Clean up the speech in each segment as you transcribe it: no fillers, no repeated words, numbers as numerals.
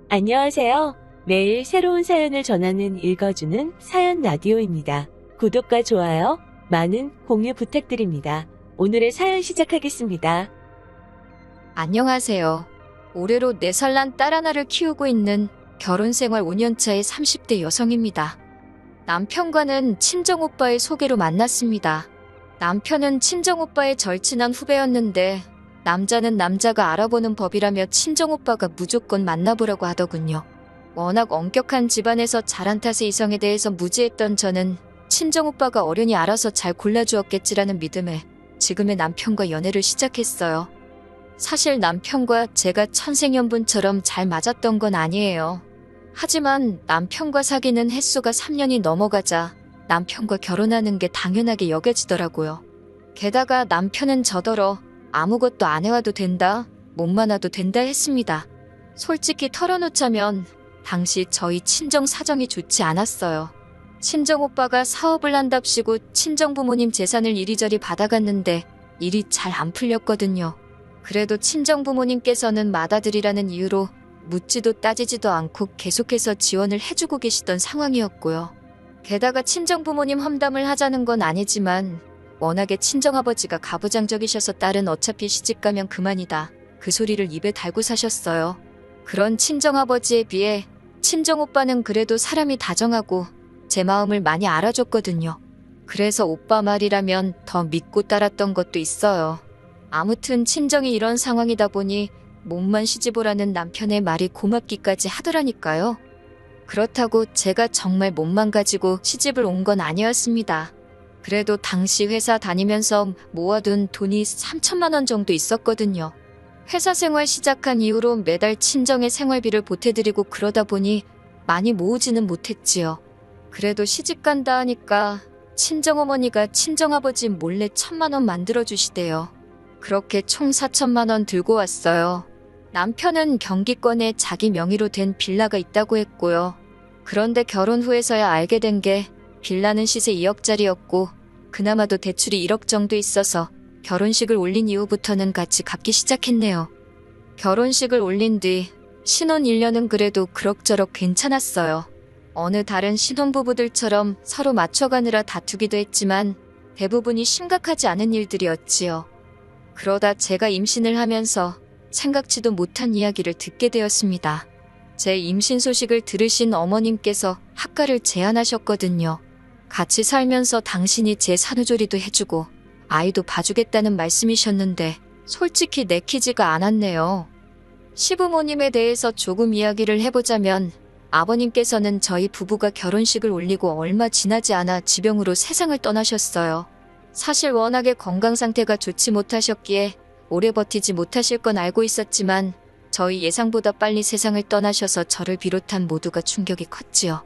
안녕하세요. 매일 새로운 사연을 전하는 읽어주는 사연 라디오입니다. 구독과 좋아요, 많은 공유 부탁드립니다. 오늘의 사연 시작하겠습니다. 안녕하세요. 올해로 4살 난 딸 하나를 키우고 있는 결혼 생활 5년차의 30대 여성입니다. 남편과는 친정오빠의 소개로 만났습니다. 남편은 친정오빠의 절친한 후배였는데 남자는 남자가 알아보는 법이라며 친정오빠가 무조건 만나보라고 하더군요. 워낙 엄격한 집안에서 자란 탓에 이성에 대해서 무지했던 저는 친정오빠가 어련히 알아서 잘 골라주었겠지라는 믿음에 지금의 남편과 연애를 시작했어요. 사실 남편과 제가 천생연분처럼 잘 맞았던 건 아니에요. 하지만 남편과 사귀는 횟수가 3년이 넘어가자 남편과 결혼하는 게 당연하게 여겨지더라고요. 게다가 남편은 저더러 아무것도 안 해와도 된다, 몸만 와도 된다 했습니다. 솔직히 털어놓자면 당시 저희 친정 사정이 좋지 않았어요. 친정오빠가 사업을 한답시고 친정부모님 재산을 이리저리 받아갔는데 일이 잘 안 풀렸거든요. 그래도 친정부모님께서는 맏아들이라는 이유로 묻지도 따지지도 않고 계속해서 지원을 해주고 계시던 상황이었고요. 게다가 친정부모님 험담을 하자는 건 아니지만 워낙에 친정아버지가 가부장적이셔서 딸은 어차피 시집가면 그만이다, 그 소리를 입에 달고 사셨어요. 그런 친정아버지에 비해 친정오빠는 그래도 사람이 다정하고 제 마음을 많이 알아줬거든요. 그래서 오빠 말이라면 더 믿고 따랐던 것도 있어요. 아무튼 친정이 이런 상황이다 보니 몸만 시집오라는 남편의 말이 고맙기까지 하더라니까요. 그렇다고 제가 정말 몸만 가지고 시집을 온 건 아니었습니다. 그래도 당시 회사 다니면서 모아둔 돈이 3천만 원 정도 있었거든요. 회사 생활 시작한 이후로 매달 친정의 생활비를 보태드리고 그러다 보니 많이 모으지는 못했지요. 그래도 시집 간다 하니까 친정어머니가 친정아버지 몰래 1,000만 원 만들어주시대요. 그렇게 총 4천만 원 들고 왔어요. 남편은 경기권에 자기 명의로 된 빌라가 있다고 했고요. 그런데 결혼 후에서야 알게 된 게 빌라는 시세 2억짜리였고 그나마도 대출이 1억 정도 있어서 결혼식을 올린 이후부터는 같이 갚기 시작했네요. 결혼식을 올린 뒤 신혼 1년은 그래도 그럭저럭 괜찮았어요. 어느 다른 신혼부부들처럼 서로 맞춰가느라 다투기도 했지만 대부분이 심각하지 않은 일들이었지요. 그러다 제가 임신을 하면서 생각지도 못한 이야기를 듣게 되었습니다. 제 임신 소식을 들으신 어머님께서 학가를 제안하셨거든요. 같이 살면서 당신이 제 산후조리도 해주고 아이도 봐주겠다는 말씀이셨는데 솔직히 내키지가 않았네요. 시부모님에 대해서 조금 이야기를 해보자면 아버님께서는 저희 부부가 결혼식을 올리고 얼마 지나지 않아 지병으로 세상을 떠나셨어요. 사실 워낙에 건강 상태가 좋지 못하셨기에 오래 버티지 못하실 건 알고 있었지만 저희 예상보다 빨리 세상을 떠나셔서 저를 비롯한 모두가 충격이 컸지요.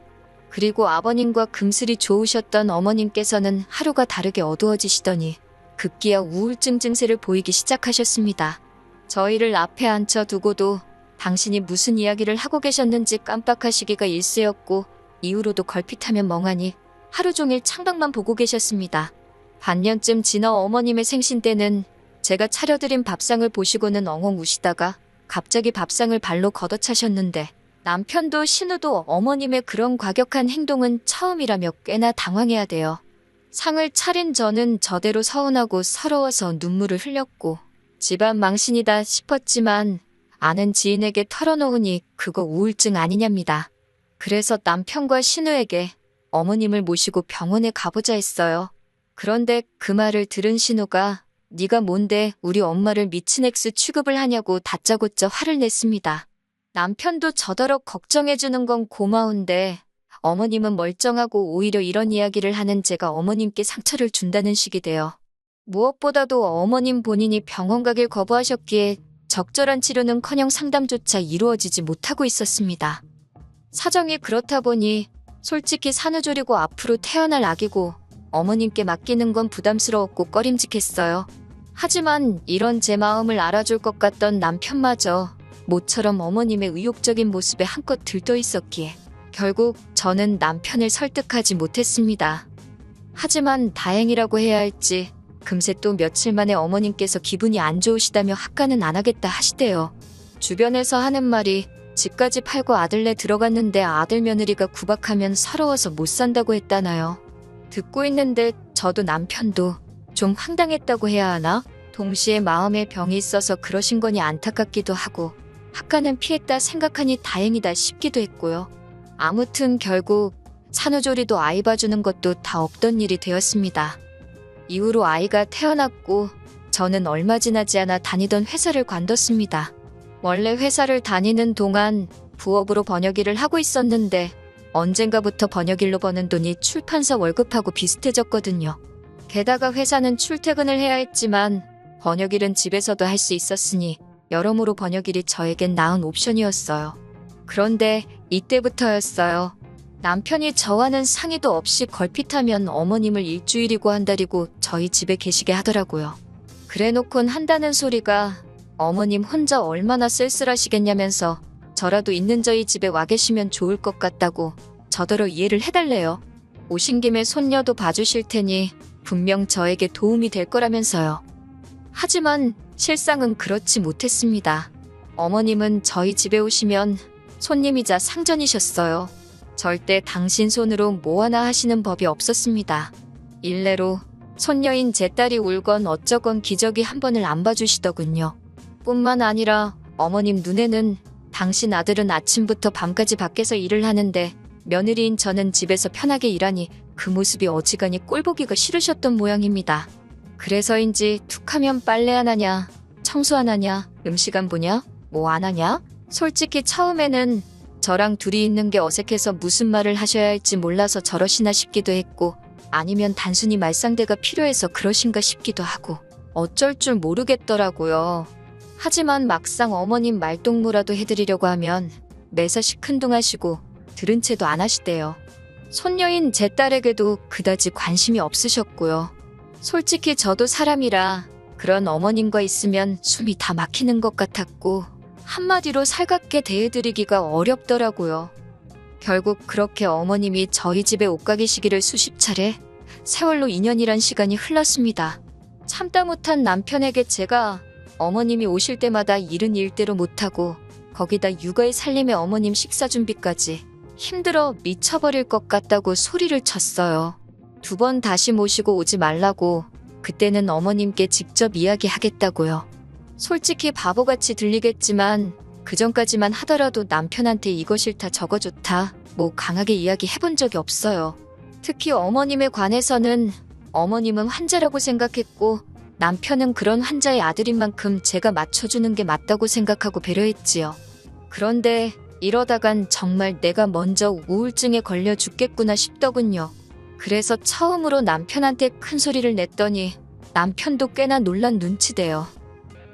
그리고 아버님과 금슬이 좋으셨던 어머님께서는 하루가 다르게 어두워지시더니 급기야 우울증 증세를 보이기 시작하셨습니다. 저희를 앞에 앉혀두고도 당신이 무슨 이야기를 하고 계셨는지 깜빡하시기가 일쑤였고 이후로도 걸핏하면 멍하니 하루 종일 창밖만 보고 계셨습니다. 반년쯤 지나 어머님의 생신 때는 제가 차려드린 밥상을 보시고는 엉엉 우시다가 갑자기 밥상을 발로 걷어차셨는데 남편도 신우도 어머님의 그런 과격한 행동은 처음이라며 꽤나 당황해야 돼요. 상을 차린 저는 저대로 서운하고 서러워서 눈물을 흘렸고 집안 망신이다 싶었지만 아는 지인에게 털어놓으니 그거 우울증 아니냐입니다. 그래서 남편과 신우에게 어머님을 모시고 병원에 가보자 했어요. 그런데 그 말을 들은 신우가 네가 뭔데 우리 엄마를 미친 액수 취급을 하냐고 다짜고짜 화를 냈습니다. 남편도 저더러 걱정해주는 건 고마운데 어머님은 멀쩡하고 오히려 이런 이야기를 하는 제가 어머님께 상처를 준다는 식이 돼요. 무엇보다도 어머님 본인이 병원 가길 거부하셨기에 적절한 치료는커녕 상담조차 이루어지지 못하고 있었습니다. 사정이 그렇다 보니 솔직히 산후조리고 앞으로 태어날 아기고 어머님께 맡기는 건 부담스러웠고 꺼림직했어요. 하지만 이런 제 마음을 알아줄 것 같던 남편마저 모처럼 어머님의 의욕적인 모습에 한껏 들떠 있었기에 결국 저는 남편을 설득하지 못했습니다. 하지만 다행이라고 해야 할지 금세 또 며칠 만에 어머님께서 기분이 안 좋으시다며 학가는 안 하겠다 하시대요. 주변에서 하는 말이 집까지 팔고 아들네 들어갔는데 아들 며느리가 구박하면 서러워서 못 산다고 했다나요. 듣고 있는데 저도 남편도 좀 황당했다고 해야 하나? 동시에 마음에 병이 있어서 그러신 거니 안타깝기도 하고 학가는 피했다 생각하니 다행이다 싶기도 했고요. 아무튼 결국 산후조리도 아이 봐주는 것도 다 없던 일이 되었습니다. 이후로 아이가 태어났고 저는 얼마 지나지 않아 다니던 회사를 관뒀습니다. 원래 회사를 다니는 동안 부업으로 번역일을 하고 있었는데 언젠가부터 번역일로 버는 돈이 출판사 월급하고 비슷해졌거든요. 게다가 회사는 출퇴근을 해야 했지만 번역일은 집에서도 할 수 있었으니 여러모로 번역일이 저에겐 나은 옵션이었어요. 그런데 이때부터였어요. 남편이 저와는 상의도 없이 걸핏하면 어머님을 일주일이고 한 달이고 저희 집에 계시게 하더라고요. 그래놓곤 한다는 소리가 어머님 혼자 얼마나 쓸쓸하시겠냐면서 저라도 있는 저희 집에 와 계시면 좋을 것 같다고 저더러 이해를 해달래요. 오신 김에 손녀도 봐주실 테니 분명 저에게 도움이 될 거라면서요. 하지만 실상은 그렇지 못했습니다. 어머님은 저희 집에 오시면 손님이자 상전이셨어요. 절대 당신 손으로 뭐 하나 하시는 법이 없었습니다. 일례로 손녀인 제 딸이 울건 어쩌건 기저귀 한 번을 안 봐주시더군요. 뿐만 아니라 어머님 눈에는 당신 아들은 아침부터 밤까지 밖에서 일을 하는데 며느리인 저는 집에서 편하게 일하니 그 모습이 어지간히 꼴보기가 싫으셨던 모양입니다. 그래서인지 툭하면 빨래 안 하냐, 청소 안 하냐, 음식 안 보냐, 뭐 안 하냐? 솔직히 처음에는 저랑 둘이 있는 게 어색해서 무슨 말을 하셔야 할지 몰라서 저러시나 싶기도 했고 아니면 단순히 말상대가 필요해서 그러신가 싶기도 하고 어쩔 줄 모르겠더라고요. 하지만 막상 어머님 말동무라도 해드리려고 하면 매사 시큰둥하시고 들은 채도 안 하시대요. 손녀인 제 딸에게도 그다지 관심이 없으셨고요. 솔직히 저도 사람이라 그런 어머님과 있으면 숨이 다 막히는 것 같았고 한마디로 살갑게 대해드리기가 어렵더라고요. 결국 그렇게 어머님이 저희 집에 옷가게 시기를 수십 차례, 세월로 2년이란 시간이 흘렀습니다. 참다 못한 남편에게 제가 어머님이 오실 때마다 일은 일대로 못하고 거기다 육아에 살림에 어머님 식사 준비까지 힘들어 미쳐버릴 것 같다고 소리를 쳤어요. 2번 다시 모시고 오지 말라고 그때는 어머님께 직접 이야기하겠다고요. 솔직히 바보같이 들리겠지만 그전까지만 하더라도 남편한테 이거 싫다 저거 좋다 뭐 강하게 이야기해본 적이 없어요. 특히 어머님에 관해서는 어머님은 환자라고 생각했고 남편은 그런 환자의 아들인 만큼 제가 맞춰주는 게 맞다고 생각하고 배려했지요. 그런데 이러다간 정말 내가 먼저 우울증에 걸려 죽겠구나 싶더군요. 그래서 처음으로 남편한테 큰 소리를 냈더니 남편도 꽤나 놀란 눈치대요.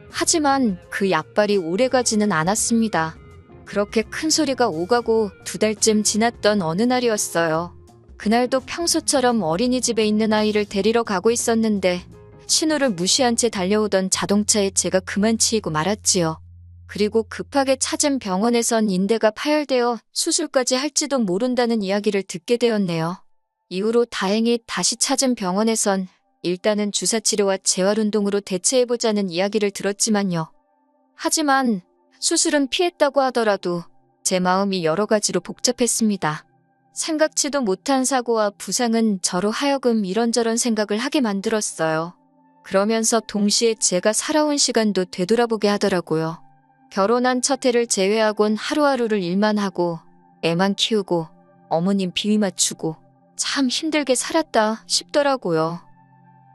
하지만 그 약발이 오래가지는 않았습니다. 그렇게 큰 소리가 오가고 2달쯤 지났던 어느 날이었어요. 그날도 평소처럼 어린이집에 있는 아이를 데리러 가고 있었는데 신호를 무시한 채 달려오던 자동차에 제가 그만 치이고 말았지요. 그리고 급하게 찾은 병원에선 인대가 파열되어 수술까지 할지도 모른다는 이야기를 듣게 되었네요. 이후로 다행히 다시 찾은 병원에선 일단은 주사치료와 재활운동으로 대체해보자는 이야기를 들었지만요. 하지만 수술은 피했다고 하더라도 제 마음이 여러 가지로 복잡했습니다. 생각지도 못한 사고와 부상은 저로 하여금 이런저런 생각을 하게 만들었어요. 그러면서 동시에 제가 살아온 시간도 되돌아보게 하더라고요. 결혼한 첫 해를 제외하곤 하루하루를 일만 하고 애만 키우고 어머님 비위 맞추고 참 힘들게 살았다 싶더라고요.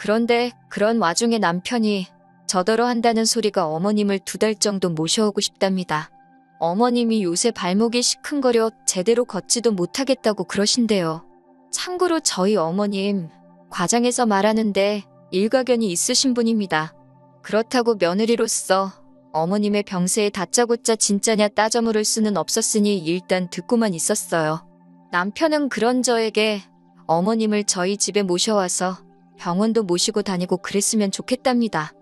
그런데 그런 와중에 남편이 저더러 한다는 소리가 어머님을 2달 정도 모셔오고 싶답니다. 어머님이 요새 발목이 시큰거려 제대로 걷지도 못하겠다고 그러신대요. 참고로 저희 어머님 과장해서 말하는데 일가견이 있으신 분입니다. 그렇다고 며느리로서 어머님의 병세에 다짜고짜 진짜냐 따져 물을 수는 없었으니 일단 듣고만 있었어요. 남편은 그런 저에게 어머님을 저희 집에 모셔와서 병원도 모시고 다니고 그랬으면 좋겠답니다.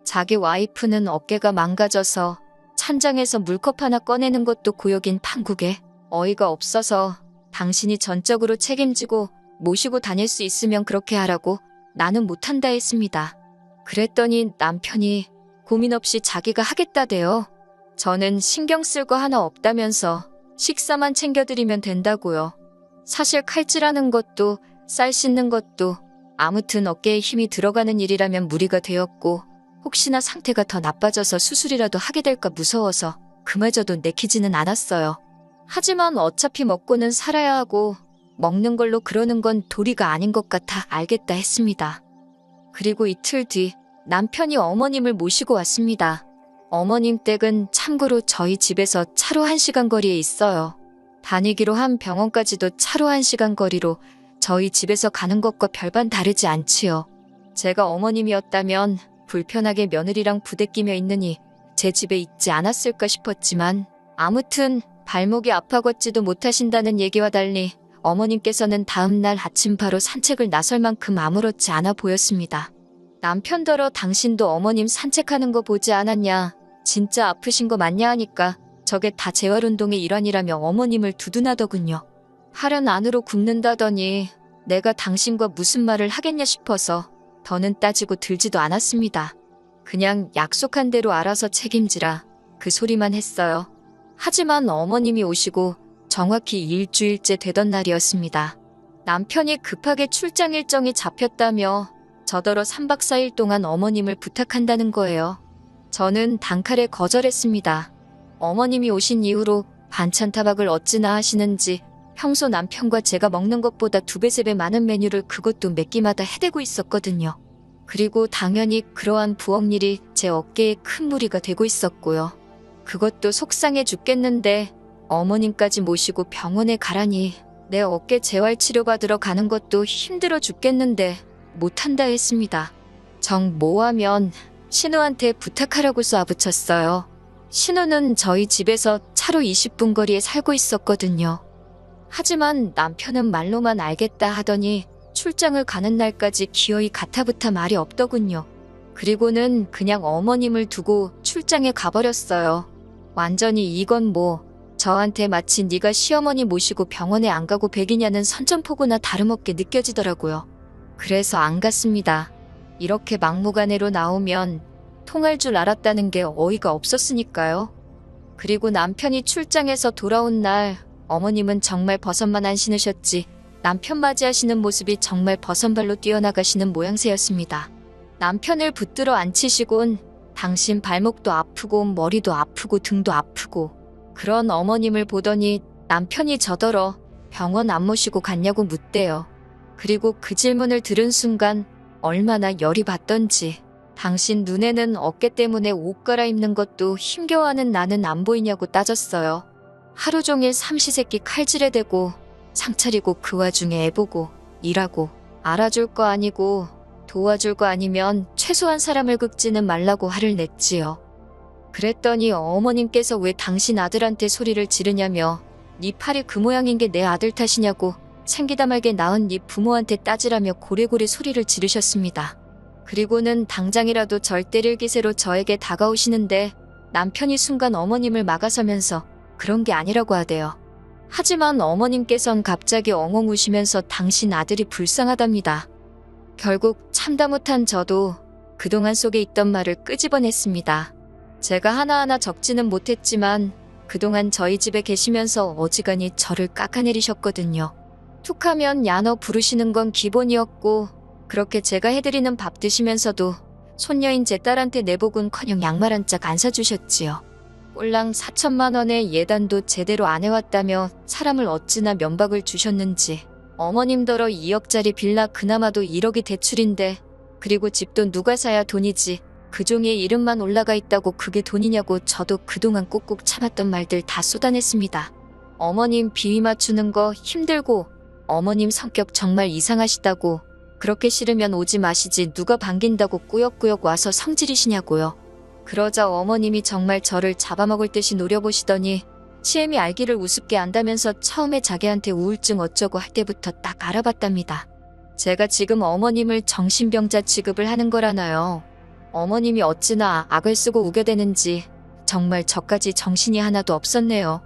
자기 와이프는 어깨가 망가져서 찬장에서 물컵 하나 꺼내는 것도 고역인 판국에 어이가 없어서 당신이 전적으로 책임지고 모시고 다닐 수 있으면 그렇게 하라고 나는 못한다 했습니다. 그랬더니 남편이 고민 없이 자기가 하겠다대요. 저는 신경 쓸 거 하나 없다면서 식사만 챙겨드리면 된다고요. 사실 칼질하는 것도 쌀 씻는 것도 아무튼 어깨에 힘이 들어가는 일이라면 무리가 되었고 혹시나 상태가 더 나빠져서 수술이라도 하게 될까 무서워서 그마저도 내키지는 않았어요. 하지만 어차피 먹고는 살아야 하고 먹는 걸로 그러는 건 도리가 아닌 것 같아 알겠다 했습니다. 그리고 이틀 뒤 남편이 어머님을 모시고 왔습니다. 어머님 댁은 참고로 저희 집에서 차로 1시간 거리에 있어요. 다니기로 한 병원까지도 차로 1시간 거리로 저희 집에서 가는 것과 별반 다르지 않지요. 제가 어머님이었다면 불편하게 며느리랑 부대끼며 있느니 제 집에 있지 않았을까 싶었지만 아무튼 발목이 아파 걷지도 못하신다는 얘기와 달리 어머님께서는 다음날 아침 바로 산책을 나설 만큼 아무렇지 않아 보였습니다. 남편더러 당신도 어머님 산책하는 거 보지 않았냐? 진짜 아프신 거 맞냐 하니까 저게 다 재활운동의 일환이라며 어머님을 두둔하더군요. 팔은 안으로 굽는다더니 내가 당신과 무슨 말을 하겠냐 싶어서 더는 따지고 들지도 않았습니다. 그냥 약속한 대로 알아서 책임지라 그 소리만 했어요. 하지만 어머님이 오시고 정확히 일주일째 되던 날이었습니다. 남편이 급하게 출장 일정이 잡혔다며 저더러 3박 4일 동안 어머님을 부탁한다는 거예요. 저는 단칼에 거절했습니다. 어머님이 오신 이후로 반찬 타박을 어찌나 하시는지 평소 남편과 제가 먹는 것보다 2배, 3배 많은 메뉴를 그것도 몇 끼마다 해대고 있었거든요. 그리고 당연히 그러한 부엌일이 제 어깨에 큰 무리가 되고 있었고요. 그것도 속상해 죽겠는데 어머님까지 모시고 병원에 가라니 내 어깨 재활치료받으러 가는 것도 힘들어 죽겠는데 못한다 했습니다. 정 뭐하면 신우한테 부탁하라고 쏘아붙였어요. 신우는 저희 집에서 차로 20분 거리에 살고 있었거든요. 하지만 남편은 말로만 알겠다 하더니 출장을 가는 날까지 기어이 가타부타 말이 없더군요. 그리고는 그냥 어머님을 두고 출장에 가버렸어요. 완전히 이건 뭐 저한테 마치 네가 시어머니 모시고 병원에 안 가고 백이냐는 선전포고나 다름없게 느껴지더라고요. 그래서 안 갔습니다. 이렇게 막무가내로 나오면 통할 줄 알았다는 게 어이가 없었으니까요. 그리고 남편이 출장에서 돌아온 날 어머님은 정말 버선만 안 신으셨지 남편 맞이하시는 모습이 정말 버선발로 뛰어나가시는 모양새였습니다. 남편을 붙들어 앉히시곤 당신 발목도 아프고 머리도 아프고 등도 아프고 그런 어머님을 보더니 남편이 저더러 병원 안 모시고 갔냐고 묻대요. 그리고 그 질문을 들은 순간 얼마나 열이 받던지 당신 눈에는 어깨 때문에 옷 갈아입는 것도 힘겨워하는 나는 안 보이냐고 따졌어요. 하루 종일 삼시세끼 칼질에 대고 상차리고 그 와중에 애보고 일하고 알아줄 거 아니고 도와줄 거 아니면 최소한 사람을 긁지는 말라고 화를 냈지요. 그랬더니 어머님께서 왜 당신 아들한테 소리를 지르냐며 네 팔이 그 모양인 게 내 아들 탓이냐고 생기다 말게 낳은 네 부모한테 따지라며 고래고래 소리를 지르셨습니다. 그리고는 당장이라도 절 때릴 기세로 저에게 다가오시는데 남편이 순간 어머님을 막아서면서 그런 게 아니라고 하대요. 하지만 어머님께선 갑자기 엉엉 우시면서 당신 아들이 불쌍하답니다. 결국 참다 못한 저도 그동안 속에 있던 말을 끄집어냈습니다. 제가 하나하나 적지는 못했지만 그동안 저희 집에 계시면서 어지간히 저를 깎아내리셨거든요. 툭하면 야너 부르시는 건 기본이었고 그렇게 제가 해드리는 밥 드시면서도 손녀인 제 딸한테 내복은커녕 양말 한 짝 안 사주셨지요. 꼴랑 4천만 원의 예단도 제대로 안 해왔다며 사람을 어찌나 면박을 주셨는지 어머님더러 2억짜리 빌라 그나마도 1억이 대출인데 그리고 집도 누가 사야 돈이지 그 종이에 이름만 올라가 있다고 그게 돈이냐고 저도 그동안 꾹꾹 참았던 말들 다 쏟아냈습니다. 어머님 비위 맞추는 거 힘들고 어머님 성격 정말 이상하시다고 그렇게 싫으면 오지 마시지 누가 반긴다고 꾸역꾸역 와서 성질이시냐고요. 그러자 어머님이 정말 저를 잡아먹을 듯이 노려보시더니 치엠이 알기를 우습게 안다면서 처음에 자기한테 우울증 어쩌고 할 때부터 딱 알아봤답니다. 제가 지금 어머님을 정신병자 취급을 하는 거라나요. 어머님이 어찌나 악을 쓰고 우겨대는지 정말 저까지 정신이 하나도 없었네요.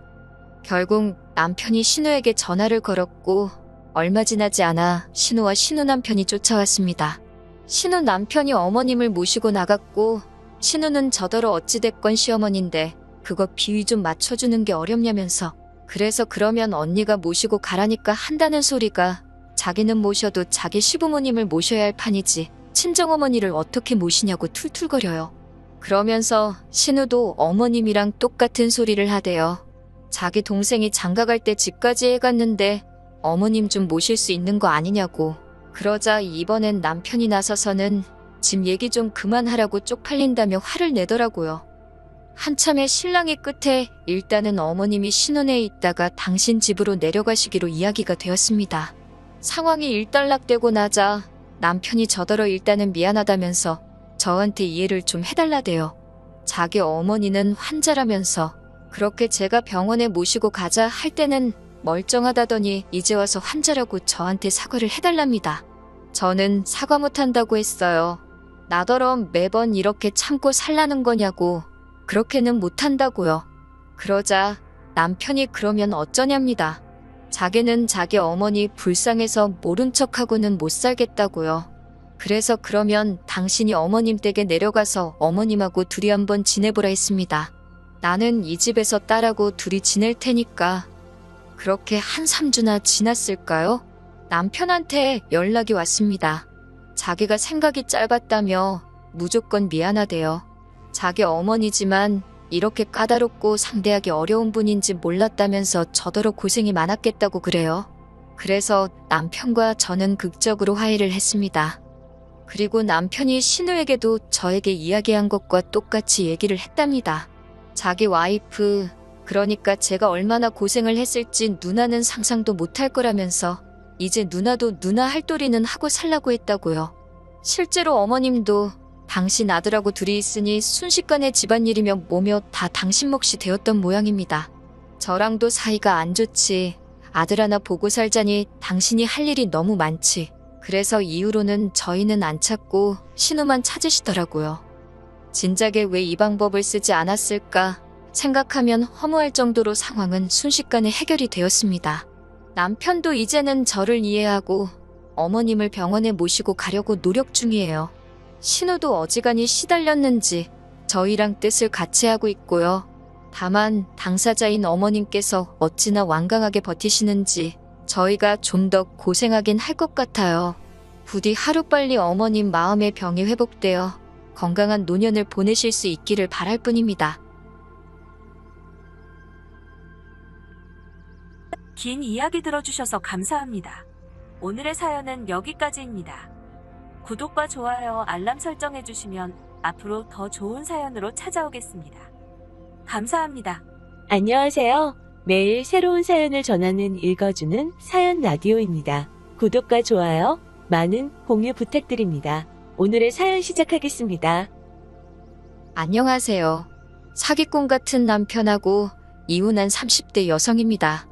결국 남편이 신우에게 전화를 걸었고 얼마 지나지 않아 신우와 신우 남편이 쫓아왔습니다. 신우 남편이 어머님을 모시고 나갔고 신우는 저더러 어찌됐건 시어머니인데 그거 비위 좀 맞춰주는 게 어렵냐면서. 그래서 그러면 언니가 모시고 가라니까 한다는 소리가 자기는 모셔도 자기 시부모님을 모셔야 할 판이지 친정어머니를 어떻게 모시냐고 툴툴거려요. 그러면서 신우도 어머님이랑 똑같은 소리를 하대요. 자기 동생이 장가갈 때 집까지 해갔는데 어머님 좀 모실 수 있는 거 아니냐고. 그러자 이번엔 남편이 나서서는 집 얘기 좀 그만하라고 쪽팔린다며 화를 내더라고요. 한참의 신랑이 끝에 일단은 어머님이 신혼에 있다가 당신 집으로 내려가시기로 이야기가 되었습니다. 상황이 일단락되고 나자 남편이 저더러 일단은 미안하다면서 저한테 이해를 좀 해달라대요. 자기 어머니는 환자라면서 그렇게 제가 병원에 모시고 가자 할 때는 멀쩡하다더니 이제 와서 환자라고 저한테 사과를 해달랍니다. 저는 사과 못한다고 했어요. 나더러 매번 이렇게 참고 살라는 거냐고. 그렇게는 못한다고요. 그러자 남편이 그러면 어쩌냐입니다. 자기는 자기 어머니 불쌍해서 모른 척하고는 못 살겠다고요. 그래서 그러면 당신이 어머님 댁에 내려가서 어머님하고 둘이 한번 지내보라 했습니다. 나는 이 집에서 딸하고 둘이 지낼 테니까. 그렇게 한 3주나 지났을까요? 남편한테 연락이 왔습니다. 자기가 생각이 짧았다며 무조건 미안하대요. 자기 어머니지만 이렇게 까다롭고 상대하기 어려운 분인지 몰랐다면서 저더러 고생이 많았겠다고 그래요. 그래서 남편과 저는 극적으로 화해를 했습니다. 그리고 남편이 신우에게도 저에게 이야기한 것과 똑같이 얘기를 했답니다. 자기 와이프, 그러니까 제가 얼마나 고생을 했을지 누나는 상상도 못할 거라면서 이제 누나도 누나 할 도리는 하고 살라고 했다고요. 실제로 어머님도 당신 아들하고 둘이 있으니 순식간에 집안일이며 뭐며 다 당신 몫이 되었던 모양입니다. 저랑도 사이가 안 좋지. 아들 하나 보고 살자니 당신이 할 일이 너무 많지. 그래서 이후로는 저희는 안 찾고 신우만 찾으시더라고요. 진작에 왜 이 방법을 쓰지 않았을까 생각하면 허무할 정도로 상황은 순식간에 해결이 되었습니다. 남편도 이제는 저를 이해하고 어머님을 병원에 모시고 가려고 노력 중이에요. 신우도 어지간히 시달렸는지 저희랑 뜻을 같이 하고 있고요. 다만 당사자인 어머님께서 어찌나 완강하게 버티시는지 저희가 좀 더 고생하긴 할 것 같아요. 부디 하루빨리 어머님 마음의 병이 회복되어 건강한 노년을 보내실 수 있기를 바랄 뿐입니다. 긴 이야기 들어주셔서 감사합니다. 오늘의 사연은 여기까지입니다. 구독과 좋아요, 알람 설정해주시면 앞으로 더 좋은 사연으로 찾아오겠습니다. 감사합니다. 안녕하세요. 매일 새로운 사연을 전하는 읽어주는 사연 라디오입니다. 구독과 좋아요, 많은 공유 부탁드립니다. 오늘의 사연 시작하겠습니다. 안녕하세요. 사기꾼 같은 남편하고 이혼한 30대 여성입니다.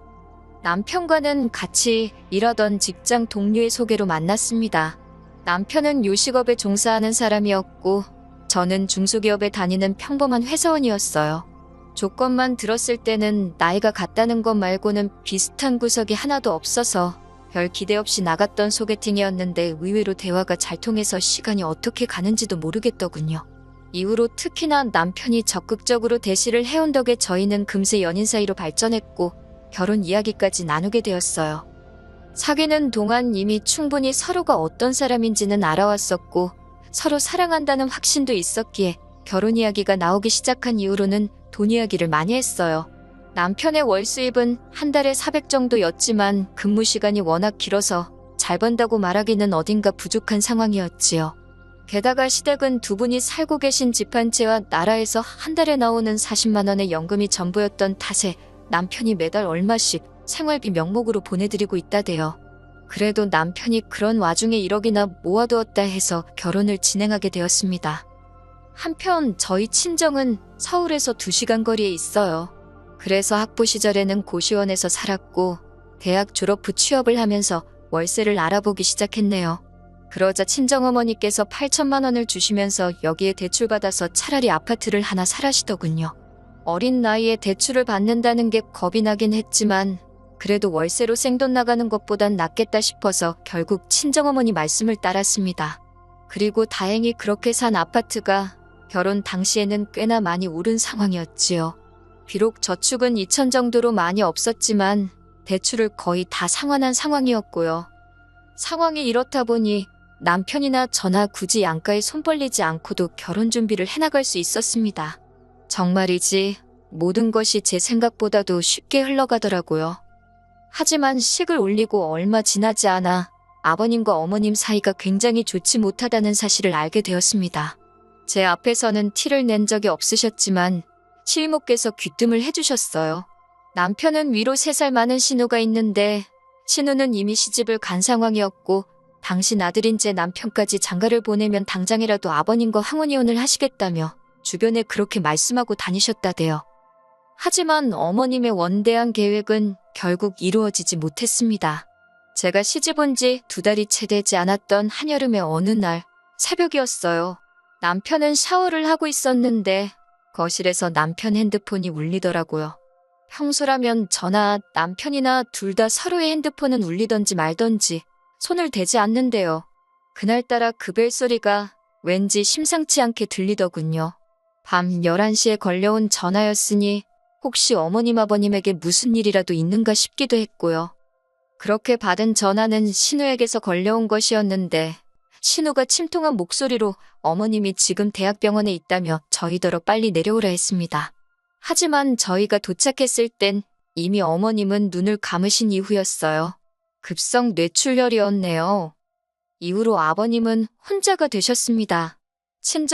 남편과는 같이 일하던 직장 동료의 소개로 만났습니다. 남편은 요식업에 종사하는 사람이었고 저는 중소기업에 다니는 평범한 회사원이었어요. 조건만 들었을 때는 나이가 같다는 것 말고는 비슷한 구석이 하나도 없어서 별 기대 없이 나갔던 소개팅이었는데 의외로 대화가 잘 통해서 시간이 어떻게 가는지도 모르겠더군요. 이후로 특히나 남편이 적극적으로 대시를 해온 덕에 저희는 금세 연인 사이로 발전했고 결혼 이야기까지 나누게 되었어요. 사귀는 동안 이미 충분히 서로가 어떤 사람인지는 알아왔었고 서로 사랑한다는 확신도 있었기에 결혼 이야기가 나오기 시작한 이후로는 돈 이야기를 많이 했어요. 남편의 월 수입은 한 달에 400 정도였지만 근무 시간이 워낙 길어서 잘 번다고 말하기는 어딘가 부족한 상황이었지요. 게다가 시댁은 두 분이 살고 계신 집 한 채와 나라에서 한 달에 나오는 40만 원의 연금이 전부였던 탓에 남편이 매달 얼마씩 생활비 명목으로 보내드리고 있다대요. 그래도 남편이 그런 와중에 1억이나 모아두었다 해서 결혼을 진행하게 되었습니다. 한편 저희 친정은 서울에서 2시간 거리에 있어요. 그래서 학부 시절에는 고시원에서 살았고 대학 졸업 후 취업을 하면서 월세를 알아보기 시작했네요. 그러자 친정어머니께서 8천만 원을 주시면서 여기에 대출받아서 차라리 아파트를 하나 사라시더군요. 어린 나이에 대출을 받는다는 게 겁이 나긴 했지만 그래도 월세로 생돈 나가는 것보단 낫겠다 싶어서 결국 친정어머니 말씀을 따랐습니다. 그리고 다행히 그렇게 산 아파트가 결혼 당시에는 꽤나 많이 오른 상황이었지요. 비록 저축은 2천 정도로 많이 없었지만 대출을 거의 다 상환한 상황이었고요. 상황이 이렇다 보니 남편이나 저나 굳이 양가에 손 벌리지 않고도 결혼 준비를 해나갈 수 있었습니다. 정말이지 모든 것이 제 생각보다도 쉽게 흘러가더라고요. 하지만 식을 올리고 얼마 지나지 않아 아버님과 어머님 사이가 굉장히 좋지 못하다는 사실을 알게 되었습니다. 제 앞에서는 티를 낸 적이 없으셨지만 시이모께서 귀뜸을 해주셨어요. 남편은 위로 3살 많은 신우가 있는데 신우는 이미 시집을 간 상황이었고 당신 아들인 제 남편까지 장가를 보내면 당장이라도 아버님과 황혼이혼을 하시겠다며 주변에 그렇게 말씀하고 다니셨다대요. 하지만 어머님의 원대한 계획은 결국 이루어지지 못했습니다. 제가 시집 온 지 2달이 채 되지 않았던 한여름의 어느 날 새벽이었어요. 남편은 샤워를 하고 있었는데 거실에서 남편 핸드폰이 울리더라고요. 평소라면 저나 남편이나 둘 다 서로의 핸드폰은 울리던지 말던지 손을 대지 않는데요. 그날따라 그 벨소리가 왠지 심상치 않게 들리더군요. 밤 11시에 걸려온 전화였으니 혹시 어머님 아버님에게 무슨 일이라도 있는가 싶기도 했고요. 그렇게 받은 전화는 신우에게서 걸려온 것이었는데 신우가 침통한 목소리로 어머님이 지금 대학병원에 있다며 저희더러 빨리 내려오라 했습니다. 하지만 저희가 도착했을 땐 이미 어머님은 눈을 감으신 이후였어요. 급성 뇌출혈이었네요. 이후로 아버님은 혼자가 되셨습니다.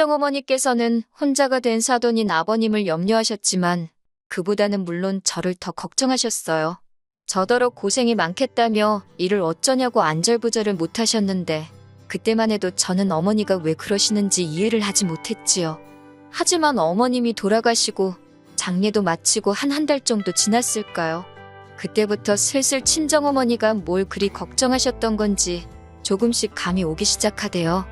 친정어머니께서는 혼자가 된 사돈인 아버님을 염려하셨지만 그보다는 물론 저를 더 걱정하셨어요. 저더러 고생이 많겠다며 일을 어쩌냐고 안절부절을 못하셨는데 그때만 해도 저는 어머니가 왜 그러시는지 이해를 하지 못했지요. 하지만 어머님이 돌아가시고 장례도 마치고 한 달 정도 지났을까요? 그때부터 슬슬 친정어머니가 뭘 그리 걱정하셨던 건지 조금씩 감이 오기 시작하대요.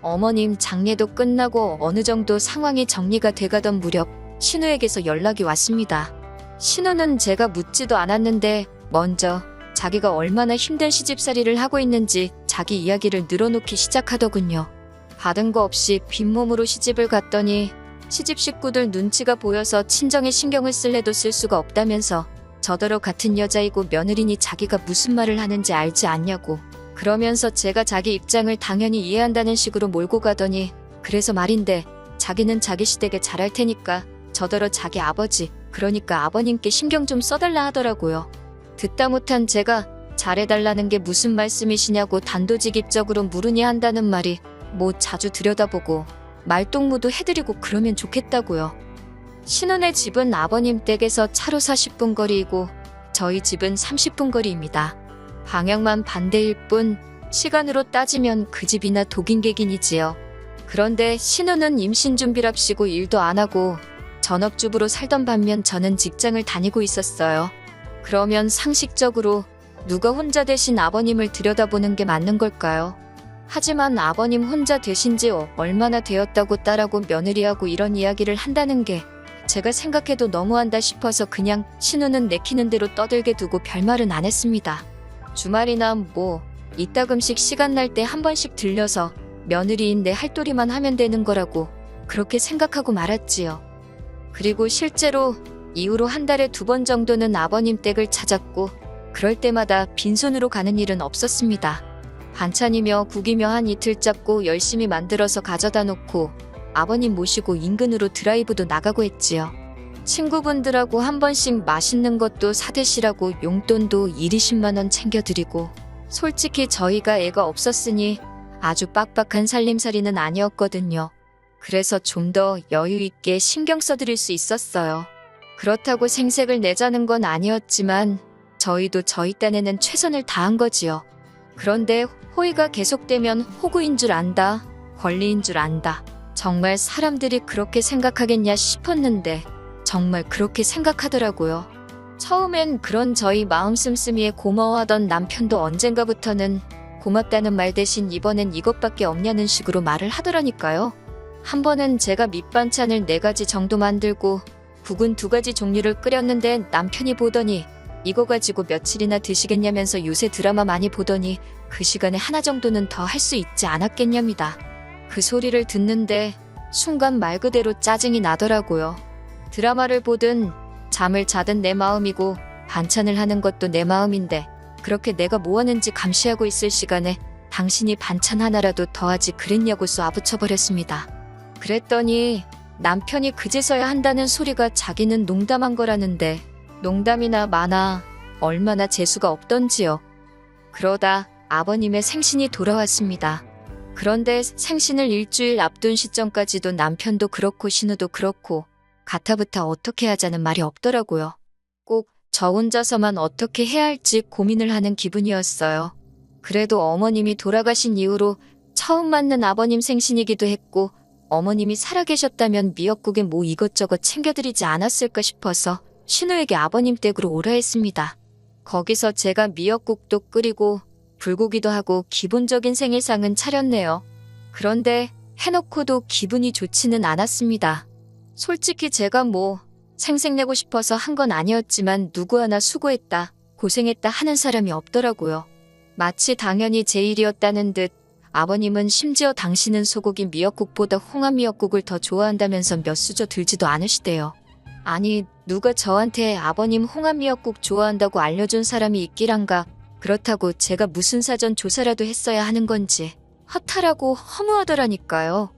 어머님 장례도 끝나고 어느 정도 상황이 정리가 돼가던 무렵 신우에게서 연락이 왔습니다. 신우는 제가 묻지도 않았는데 먼저 자기가 얼마나 힘든 시집살이를 하고 있는지 자기 이야기를 늘어놓기 시작하더군요. 받은 거 없이 빈몸으로 시집을 갔더니 시집 식구들 눈치가 보여서 친정에 신경을 쓸래도 쓸 수가 없다면서 저더러 같은 여자이고 며느리니 자기가 무슨 말을 하는지 알지 않냐고 그러면서 제가 자기 입장을 당연히 이해한다는 식으로 몰고 가더니 그래서 말인데 자기는 자기 시댁에 잘할 테니까 저더러 자기 아버지 그러니까 아버님께 신경 좀 써달라 하더라고요. 듣다 못한 제가 잘해달라는 게 무슨 말씀이시냐고 단도직입적으로 물으니 한다는 말이 뭐 자주 들여다보고 말동무도 해드리고 그러면 좋겠다고요. 신혼의 집은 아버님 댁에서 차로 40분 거리이고 저희 집은 30분 거리입니다. 방향만 반대일 뿐 시간으로 따지면 그 집이나 독인객인이지요. 그런데 신혼은 임신 준비랍시고 일도 안 하고 전업주부로 살던 반면 저는 직장을 다니고 있었어요. 그러면 상식적으로 누가 혼자 대신 아버님을 들여다보는 게 맞는 걸까요? 하지만 아버님 혼자 되신 지 얼마나 되었다고 딸하고 며느리하고 이런 이야기를 한다는 게 제가 생각해도 너무한다 싶어서 그냥 신우는 내키는 대로 떠들게 두고 별말은 안 했습니다. 주말이나 뭐 이따금씩 시간 날 때 한 번씩 들려서 며느리인 내 할도리만 하면 되는 거라고 그렇게 생각하고 말았지요. 그리고 실제로 이후로 한 달에 2번 정도는 아버님 댁을 찾았고 그럴 때마다 빈손으로 가는 일은 없었습니다. 반찬이며 국이며 한 이틀 잡고 열심히 만들어서 가져다 놓고 아버님 모시고 인근으로 드라이브도 나가고 했지요. 친구분들하고 한 번씩 맛있는 것도 사드시라고 용돈도 1~20만 원 챙겨드리고 솔직히 저희가 애가 없었으니 아주 빡빡한 살림살이는 아니었거든요. 그래서 좀 더 여유 있게 신경 써드릴 수 있었어요. 그렇다고 생색을 내자는 건 아니었지만 저희도 저희 딴에는 최선을 다한 거지요. 그런데 호의가 계속되면 호구인 줄 안다, 권리인 줄 안다. 정말 사람들이 그렇게 생각하겠냐 싶었는데 정말 그렇게 생각하더라고요. 처음엔 그런 저희 마음 씀씀이에 고마워하던 남편도 언젠가부터는 고맙다는 말 대신 이번엔 이것밖에 없냐는 식으로 말을 하더라니까요. 한 번은 제가 밑반찬을 4가지 정도 만들고 국은 2가지 종류를 끓였는데 남편이 보더니 이거 가지고 며칠이나 드시겠냐면서 요새 드라마 많이 보더니 그 시간에 하나 정도는 더 할 수 있지 않았겠냐입니다. 그 소리를 듣는데 순간 말 그대로 짜증이 나더라고요. 드라마를 보든 잠을 자든 내 마음이고 반찬을 하는 것도 내 마음인데 그렇게 내가 뭐 하는지 감시하고 있을 시간에 당신이 반찬 하나라도 더하지 그랬냐고 쏘아붙여버렸습니다. 그랬더니 남편이 그제서야 한다는 소리가 자기는 농담한 거라는데 농담이나 마나 얼마나 재수가 없던지요. 그러다 아버님의 생신이 돌아왔습니다. 그런데 생신을 일주일 앞둔 시점까지도 남편도 그렇고 신우도 그렇고 가타부타 어떻게 하자는 말이 없더라고요. 꼭 저 혼자서만 어떻게 해야 할지 고민을 하는 기분이었어요. 그래도 어머님이 돌아가신 이후로 처음 맞는 아버님 생신이기도 했고 어머님이 살아계셨다면 미역국에 뭐 이것저것 챙겨드리지 않았을까 싶어서 신우에게 아버님 댁으로 오라 했습니다. 거기서 제가 미역국도 끓이고 불고기도 하고 기본적인 생일상은 차렸네요. 그런데 해놓고도 기분이 좋지는 않았습니다. 솔직히 제가 뭐 생색내고 싶어서 한 건 아니었지만 누구 하나 수고했다, 고생했다 하는 사람이 없더라고요. 마치 당연히 제 일이었다는 듯 아버님은 심지어 당신은 소고기 미역국보다 홍합 미역국을 더 좋아한다면서 몇 수저 들지도 않으시대요. 아니 누가 저한테 아버님 홍합 미역국 좋아한다고 알려준 사람이 있기란가. 그렇다고 제가 무슨 사전 조사라도 했어야 하는 건지 허탈하고 허무하더라니까요.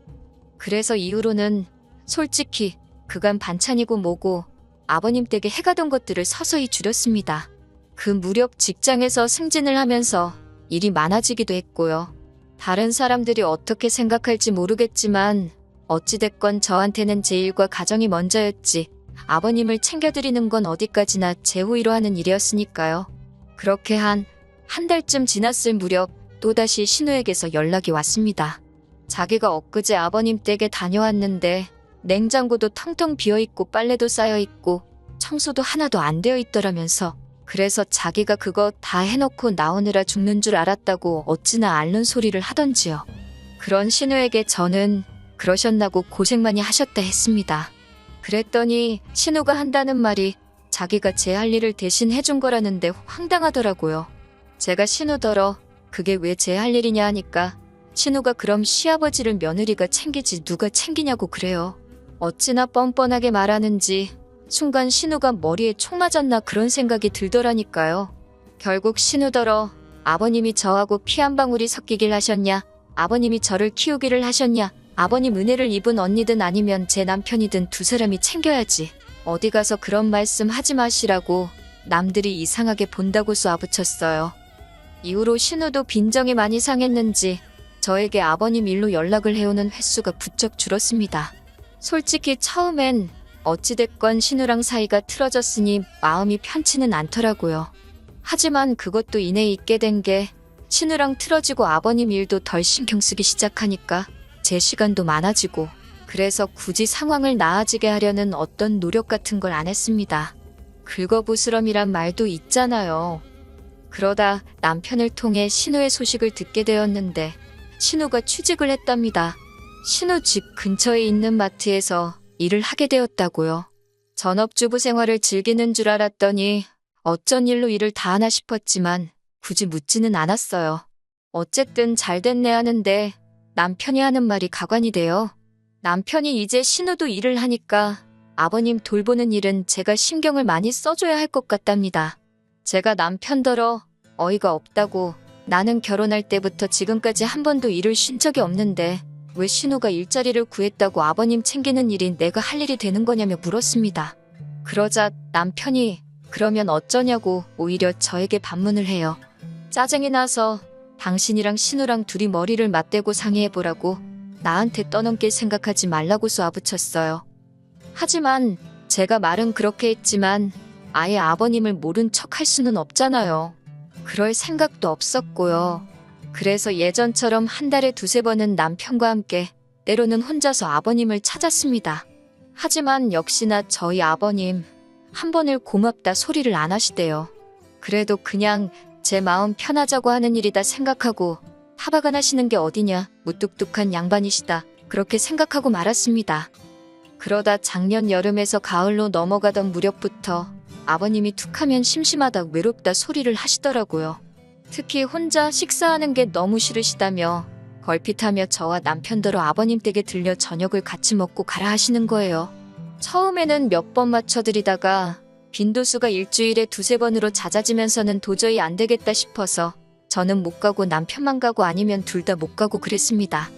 그래서 이후로는 솔직히 그간 반찬이고 뭐고 아버님 댁에 해가던 것들을 서서히 줄였습니다. 그 무렵 직장에서 승진을 하면서 일이 많아지기도 했고요. 다른 사람들이 어떻게 생각할지 모르겠지만 어찌됐건 저한테는 제 일과 가정이 먼저였지 아버님을 챙겨드리는 건 어디까지나 제 호의로 하는 일이었으니까요. 그렇게 한 달쯤 지났을 무렵 또다시 신우에게서 연락이 왔습니다. 자기가 엊그제 아버님 댁에 다녀왔는데 냉장고도 텅텅 비어있고 빨래도 쌓여있고 청소도 하나도 안 되어 있더라면서 그래서 자기가 그거 다 해놓고 나오느라 죽는 줄 알았다고 어찌나 앓는 소리를 하던지요. 그런 신우에게 저는 그러셨나고 고생 많이 하셨다 했습니다. 그랬더니 신우가 한다는 말이 자기가 제 할 일을 대신 해준 거라는데 황당하더라고요. 제가 신우더러 그게 왜 제 할 일이냐 하니까 신우가 그럼 시아버지를 며느리가 챙기지 누가 챙기냐고 그래요. 어찌나 뻔뻔하게 말하는지 순간 신우가 머리에 총 맞았나 그런 생각이 들더라니까요. 결국 신우더러 아버님이 저하고 피 한 방울이 섞이길 하셨냐, 아버님이 저를 키우기를 하셨냐, 아버님 은혜를 입은 언니든 아니면 제 남편이든 두 사람이 챙겨야지. 어디 가서 그런 말씀 하지 마시라고 남들이 이상하게 본다고 쏘아붙였어요. 이후로 신우도 빈정이 많이 상했는지 저에게 아버님 일로 연락을 해오는 횟수가 부쩍 줄었습니다. 솔직히 처음엔 어찌됐건 신우랑 사이가 틀어졌으니 마음이 편치는 않더라고요. 하지만 그것도 이내 있게 된 게 신우랑 틀어지고 아버님 일도 덜 신경 쓰기 시작하니까 제 시간도 많아지고 그래서 굳이 상황을 나아지게 하려는 어떤 노력 같은 걸 안 했습니다. 긁어부스럼이란 말도 있잖아요. 그러다 남편을 통해 신우의 소식을 듣게 되었는데 신우가 취직을 했답니다. 신우 집 근처에 있는 마트에서 일을 하게 되었다고요. 전업주부 생활을 즐기는 줄 알았더니 어쩐 일로 일을 다 하나 싶었지만 굳이 묻지는 않았어요. 어쨌든 잘 됐네 하는데 남편이 하는 말이 가관이 돼요. 남편이 이제 신우도 일을 하니까 아버님 돌보는 일은 제가 신경을 많이 써줘야 할 것 같답니다. 제가 남편더러 어이가 없다고 나는 결혼할 때부터 지금까지 한 번도 일을 쉰 적이 없는데 왜 신우가 일자리를 구했다고 아버님 챙기는 일이 내가 할 일이 되는 거냐며 물었습니다. 그러자 남편이 그러면 어쩌냐고 오히려 저에게 반문을 해요. 짜증이 나서 당신이랑 신우랑 둘이 머리를 맞대고 상의해보라고 나한테 떠넘길 생각하지 말라고 쏘아붙였어요. 하지만 제가 말은 그렇게 했지만 아예 아버님을 모른 척 할 수는 없잖아요. 그럴 생각도 없었고요. 그래서 예전처럼 한 달에 두세 번은 남편과 함께 때로는 혼자서 아버님을 찾았습니다. 하지만 역시나 저희 아버님 한 번을 고맙다 소리를 안 하시대요. 그래도 그냥 제 마음 편하자고 하는 일이다 생각하고 하바가 나시는 게 어디냐 무뚝뚝한 양반이시다 그렇게 생각하고 말았습니다. 그러다 작년 여름에서 가을로 넘어가던 무렵부터 아버님이 툭하면 심심하다 외롭다 소리를 하시더라고요. 특히 혼자 식사하는 게 너무 싫으시다며 걸핏하며 저와 남편더러 아버님 댁에 들려 저녁을 같이 먹고 가라 하시는 거예요. 처음에는 몇 번 맞춰드리다가 빈도수가 일주일에 두세 번으로 잦아지면서는 도저히 안 되겠다 싶어서 저는 못 가고 남편만 가고 아니면 둘 다 못 가고 그랬습니다.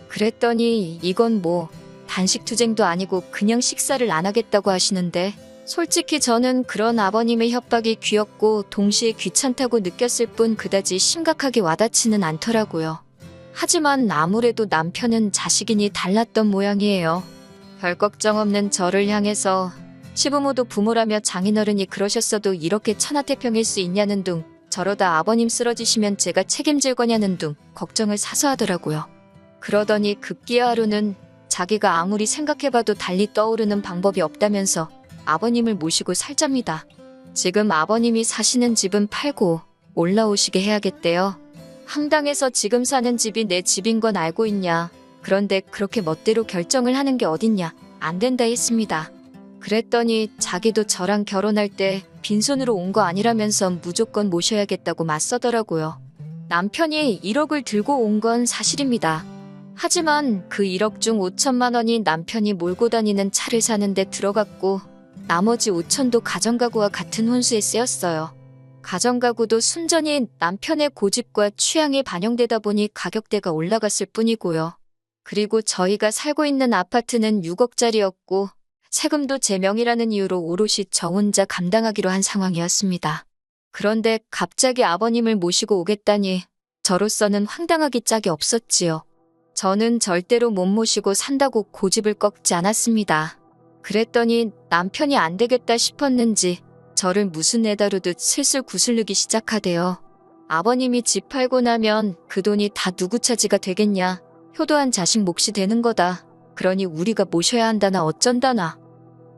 그랬더니 이건 뭐 단식투쟁도 아니고 그냥 식사를 안 하겠다고 하시는데 솔직히 저는 그런 아버님의 협박이 귀엽고 동시에 귀찮다고 느꼈을 뿐 그다지 심각하게 와닿지는 않더라고요. 하지만 아무래도 남편은 자식이니 달랐던 모양이에요. 별 걱정 없는 저를 향해서 시부모도 부모라며 장인어른이 그러셨어도 이렇게 천하태평일 수 있냐는 둥, 저러다 아버님 쓰러지시면 제가 책임질 거냐는 둥 걱정을 사서 하더라고요. 그러더니 급기야 하루는 자기가 아무리 생각해봐도 달리 떠오르는 방법이 없다면서 아버님을 모시고 살잡니다. 지금 아버님이 사시는 집은 팔고 올라오시게 해야겠대요. 황당해서 지금 사는 집이 내 집인 건 알고 있냐. 그런데 그렇게 멋대로 결정을 하는 게 어딨냐. 안 된다 했습니다. 그랬더니 자기도 저랑 결혼할 때 빈손으로 온 거 아니라면서 무조건 모셔야겠다고 맞서더라고요. 남편이 1억을 들고 온 건 사실입니다. 하지만 그 1억 중 5천만 원이 남편이 몰고 다니는 차를 사는데 들어갔고 나머지 5천도 가정가구와 같은 혼수에 쓰였어요. 가정가구도 순전히 남편의 고집과 취향이 반영되다 보니 가격대가 올라갔을 뿐이고요. 그리고 저희가 살고 있는 아파트는 6억짜리였고 세금도 제 명의라는 이유로 오롯이 저 혼자 감당하기로 한 상황이었습니다. 그런데 갑자기 아버님을 모시고 오겠다니 저로서는 황당하기 짝이 없었지요. 저는 절대로 못 모시고 산다고 고집을 꺾지 않았습니다. 그랬더니 남편이 안 되겠다 싶었는지 저를 무슨 애 다루듯 슬슬 구슬르기 시작하대요. 아버님이 집 팔고 나면 그 돈이 다 누구 차지가 되겠냐. 효도한 자식 몫이 되는 거다. 그러니 우리가 모셔야 한다나 어쩐다나.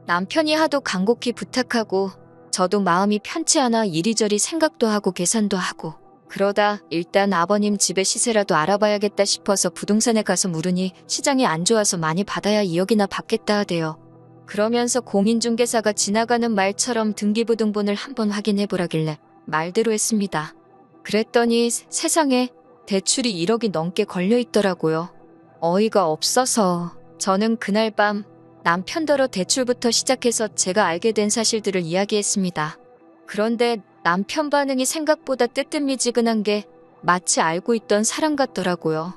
남편이 하도 간곡히 부탁하고 저도 마음이 편치 않아 이리저리 생각도 하고 계산도 하고 그러다 일단 아버님 집의 시세라도 알아봐야겠다 싶어서 부동산에 가서 물으니 시장이 안 좋아서 많이 받아야 2억이나 받겠다 하대요. 그러면서 공인중개사가 지나가는 말처럼 등기부등본을 한번 확인해보라길래 말대로 했습니다. 그랬더니 세상에 대출이 1억이 넘게 걸려있더라고요. 어이가 없어서 저는 그날 밤 남편더러 대출부터 시작해서 제가 알게 된 사실들을 이야기했습니다. 그런데 남편 반응이 생각보다 뜨뜻미지근한 게 마치 알고 있던 사람 같더라고요.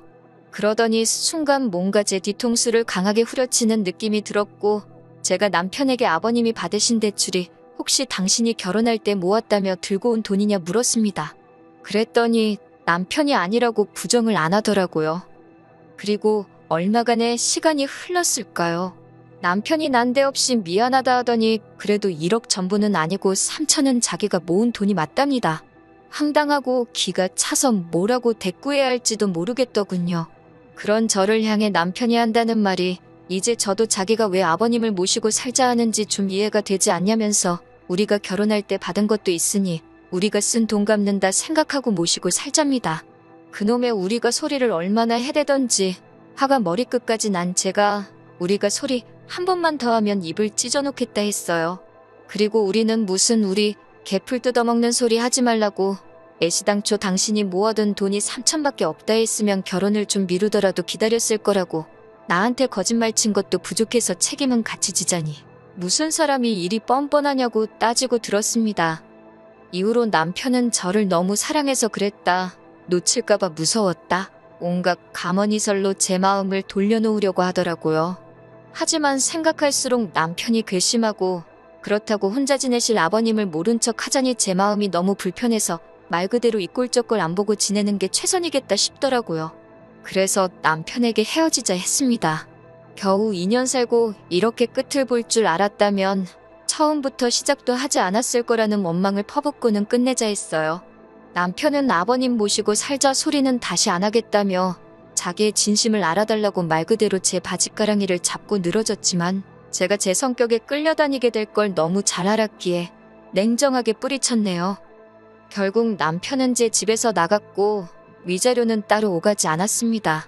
그러더니 순간 뭔가 제 뒤통수를 강하게 후려치는 느낌이 들었고 제가 남편에게 아버님이 받으신 대출이 혹시 당신이 결혼할 때 모았다며 들고 온 돈이냐 물었습니다. 그랬더니 남편이 아니라고 부정을 안 하더라고요. 그리고 얼마간의 시간이 흘렀을까요? 남편이 난데없이 미안하다 하더니 그래도 1억 전부는 아니고 3천은 자기가 모은 돈이 맞답니다. 황당하고 기가 차서 뭐라고 대꾸해야 할지도 모르겠더군요. 그런 저를 향해 남편이 한다는 말이 이제 저도 자기가 왜 아버님을 모시고 살자 하는지 좀 이해가 되지 않냐면서 우리가 결혼할 때 받은 것도 있으니 우리가 쓴 돈 갚는다 생각하고 모시고 살잡니다. 그놈의 우리가 소리를 얼마나 해대던지 화가 머리끝까지 난 제가 우리가 소리 한 번만 더 하면 입을 찢어놓겠다 했어요. 그리고 우리는 무슨 우리 개풀 뜯어먹는 소리 하지 말라고 애시당초 당신이 모아둔 돈이 3천밖에 없다 했으면 결혼을 좀 미루더라도 기다렸을 거라고 나한테 거짓말 친 것도 부족해서 책임은 같이 지자니 무슨 사람이 일이 뻔뻔하냐고 따지고 들었습니다. 이후로 남편은 저를 너무 사랑해서 그랬다. 놓칠까봐 무서웠다. 온갖 가머니설로 제 마음을 돌려놓으려고 하더라고요. 하지만 생각할수록 남편이 괘씸하고 그렇다고 혼자 지내실 아버님을 모른 척 하자니 제 마음이 너무 불편해서 말 그대로 이 꼴저꼴 안 보고 지내는 게 최선이겠다 싶더라고요. 그래서 남편에게 헤어지자 했습니다. 겨우 2년 살고 이렇게 끝을 볼 줄 알았다면 처음부터 시작도 하지 않았을 거라는 원망을 퍼붓고는 끝내자 했어요. 남편은 아버님 모시고 살자 소리는 다시 안 하겠다며 자기의 진심을 알아달라고 말 그대로 제 바짓가랑이를 잡고 늘어졌지만 제가 제 성격에 끌려다니게 될 걸 너무 잘 알았기에 냉정하게 뿌리쳤네요. 결국 남편은 제 집에서 나갔고 위자료는 따로 오가지 않았습니다.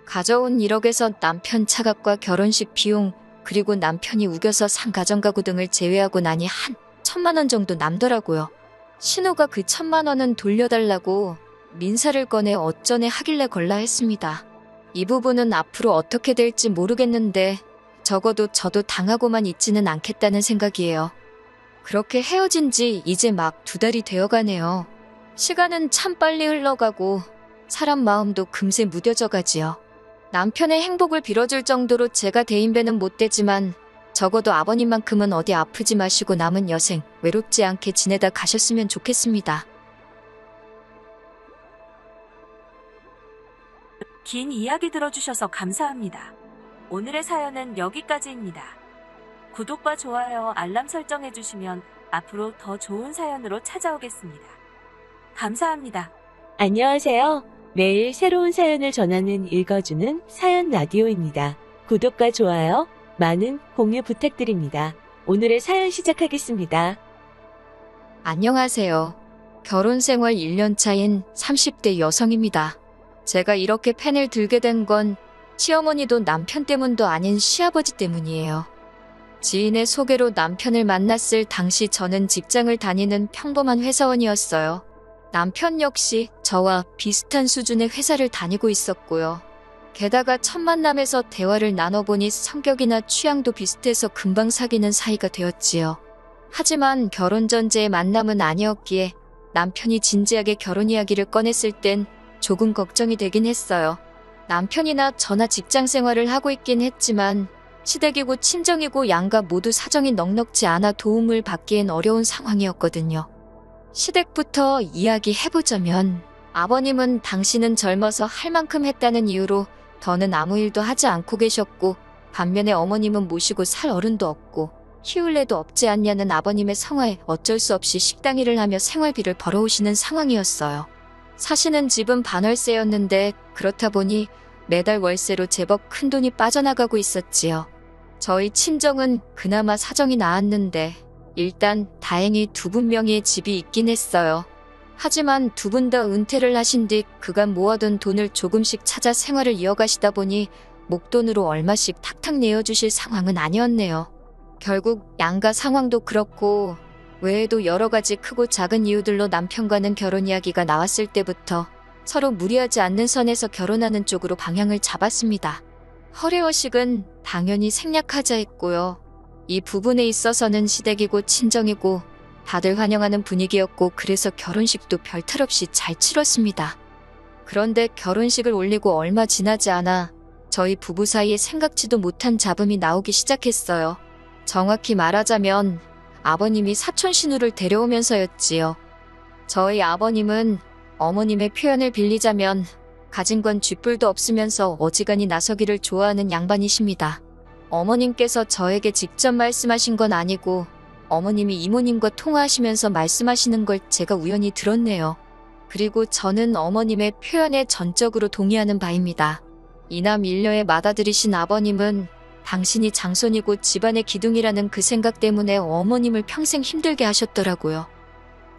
가져온 1억에서 남편 차값과 결혼식 비용 그리고 남편이 우겨서 산 가정가구 등을 제외하고 나니 한 1,000만 원 정도 남더라고요. 신호가 그 1,000만 원은 돌려달라고 민사를 꺼내 어쩌네 하길래 걸라 했습니다. 이 부분은 앞으로 어떻게 될지 모르겠는데 적어도 저도 당하고만 있지는 않겠다는 생각이에요. 그렇게 헤어진 지 이제 막 2달이 되어가네요. 시간은 참 빨리 흘러가고 사람 마음도 금세 무뎌져 가지요. 남편의 행복을 빌어줄 정도로 제가 대인배는 못 되지만 적어도 아버님만큼은 어디 아프지 마시고 남은 여생 외롭지 않게 지내다 가셨으면 좋겠습니다. 긴 이야기 들어주셔서 감사합니다. 오늘의 사연은 여기까지입니다. 구독과 좋아요, 알람 설정해주시면 앞으로 더 좋은 사연으로 찾아오겠습니다. 감사합니다. 안녕하세요. 매일 새로운 사연을 전하는 읽어주는 사연 라디오입니다. 구독과 좋아요, 많은 공유 부탁드립니다. 오늘의 사연 시작하겠습니다. 안녕하세요. 결혼 생활 1년 차인 30대 여성입니다. 제가 이렇게 펜을 들게 된 건 시어머니도 남편 때문도 아닌 시아버지 때문이에요. 지인의 소개로 남편을 만났을 당시 저는 직장을 다니는 평범한 회사원이었어요. 남편 역시 저와 비슷한 수준의 회사를 다니고 있었고요. 게다가 첫 만남에서 대화를 나눠보니 성격이나 취향도 비슷해서 금방 사귀는 사이가 되었지요. 하지만 결혼 전제의 만남은 아니었기에 남편이 진지하게 결혼 이야기를 꺼냈을 땐 조금 걱정이 되긴 했어요. 남편이나 저나 직장 생활을 하고 있긴 했지만 시댁이고 친정이고 양가 모두 사정이 넉넉지 않아 도움을 받기엔 어려운 상황이었거든요. 시댁부터 이야기해보자면 아버님은 당신은 젊어서 할 만큼 했다는 이유로 더는 아무 일도 하지 않고 계셨고 반면에 어머님은 모시고 살 어른도 없고 키울래도 없지 않냐는 아버님의 성화에 어쩔 수 없이 식당 일을 하며 생활비를 벌어오시는 상황이었어요. 사시는 집은 반월세였는데 그렇다 보니 매달 월세로 제법 큰돈이 빠져나가고 있었지요. 저희 친정은 그나마 사정이 나았는데 일단 다행히 두 분 명의의 집이 있긴 했어요. 하지만 두 분 다 은퇴를 하신 뒤 그간 모아둔 돈을 조금씩 찾아 생활을 이어가시다 보니 목돈으로 얼마씩 탁탁 내어주실 상황은 아니었네요. 결국 양가 상황도 그렇고 외에도 여러 가지 크고 작은 이유들로 남편과는 결혼 이야기가 나왔을 때부터 서로 무리하지 않는 선에서 결혼하는 쪽으로 방향을 잡았습니다. 허례허식은 당연히 생략하자 했고요. 이 부분에 있어서는 시댁이고 친정이고 다들 환영하는 분위기였고 그래서 결혼식도 별탈 없이 잘 치렀습니다. 그런데 결혼식을 올리고 얼마 지나지 않아 저희 부부 사이에 생각지도 못한 잡음이 나오기 시작했어요. 정확히 말하자면 아버님이 사촌 신우를 데려오면서였지요. 저희 아버님은 어머님의 표현을 빌리자면 가진 건 쥐뿔도 없으면서 어지간히 나서기를 좋아하는 양반이십니다. 어머님께서 저에게 직접 말씀하신 건 아니고 어머님이 이모님과 통화하시면서 말씀하시는 걸 제가 우연히 들었네요. 그리고 저는 어머님의 표현에 전적으로 동의하는 바입니다. 이남 일녀의 맏아들이신 아버님은 당신이 장손이고 집안의 기둥이라는 그 생각 때문에 어머님을 평생 힘들게 하셨더라고요.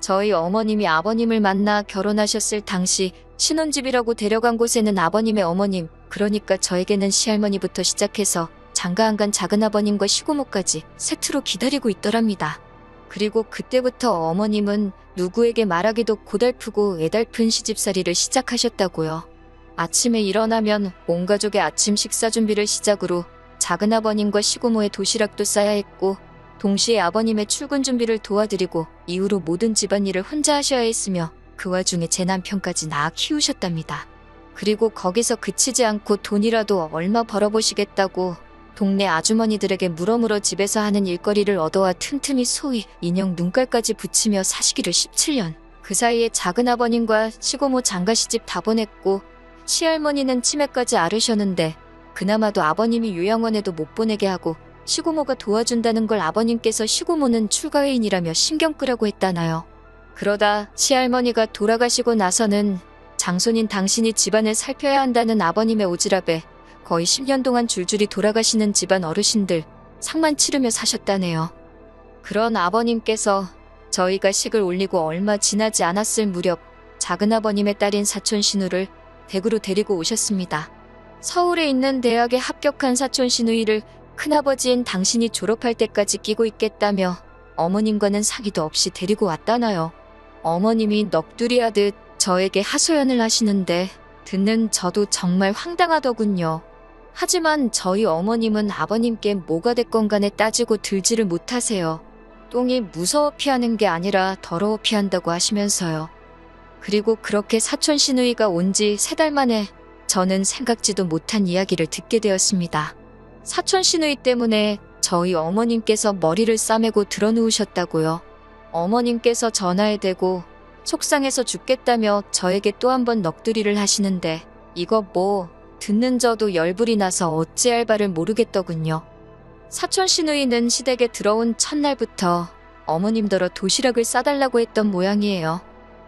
저희 어머님이 아버님을 만나 결혼하셨을 당시 신혼집이라고 데려간 곳에는 아버님의 어머님, 그러니까 저에게는 시할머니부터 시작해서 장가안간 작은아버님과 시고모까지 세트로 기다리고 있더랍니다. 그리고 그때부터 어머님은 누구에게 말하기도 고달프고 애달픈 시집살이를 시작하셨다고요. 아침에 일어나면 온 가족의 아침 식사 준비를 시작으로 작은아버님과 시고모의 도시락도 싸야 했고 동시에 아버님의 출근 준비를 도와드리고 이후로 모든 집안일을 혼자 하셔야 했으며 그 와중에 제 남편까지 낳아 키우셨답니다. 그리고 거기서 그치지 않고 돈이라도 얼마 벌어보시겠다고 동네 아주머니들에게 물어물어 집에서 하는 일거리를 얻어와 틈틈이 소위 인형 눈깔까지 붙이며 사시기를 17년. 그 사이에 작은아버님과 시고모 장가시집 다 보냈고 시할머니는 치매까지 앓으셨는데 그나마도 아버님이 요양원에도 못 보내게 하고 시고모가 도와준다는 걸 아버님께서 시고모는 출가회인이라며 신경 끄라고 했다나요. 그러다 시할머니가 돌아가시고 나서는 장손인 당신이 집안을 살펴야 한다는 아버님의 오지랖에 거의 10년 동안 줄줄이 돌아가시는 집안 어르신들 상만 치르며 사셨다네요. 그런 아버님께서 저희가 식을 올리고 얼마 지나지 않았을 무렵 작은아버님의 딸인 사촌 신우를 댁으로 데리고 오셨습니다. 서울에 있는 대학에 합격한 사촌 신우이를 큰아버지인 당신이 졸업할 때까지 끼고 있겠다며 어머님과는 상의도 없이 데리고 왔다나요. 어머님이 넋두리하듯 저에게 하소연을 하시는데 듣는 저도 정말 황당하더군요. 하지만 저희 어머님은 아버님께 뭐가 됐건 간에 따지고 들지를 못하세요. 똥이 무서워 피하는 게 아니라 더러워 피한다고 하시면서요. 그리고 그렇게 사촌 시누이가 온 지 3달 만에 저는 생각지도 못한 이야기를 듣게 되었습니다. 사촌 시누이 때문에 저희 어머님께서 머리를 싸매고 드러누우셨다고요. 어머님께서 전화에 대고 속상해서 죽겠다며 저에게 또 한 번 넋두리를 하시는데 이거 뭐 듣는 저도 열불이 나서 어찌할 바를 모르겠더군요. 사촌 시누이는 시댁에 들어온 첫날부터 어머님더러 도시락을 싸달라고 했던 모양이에요.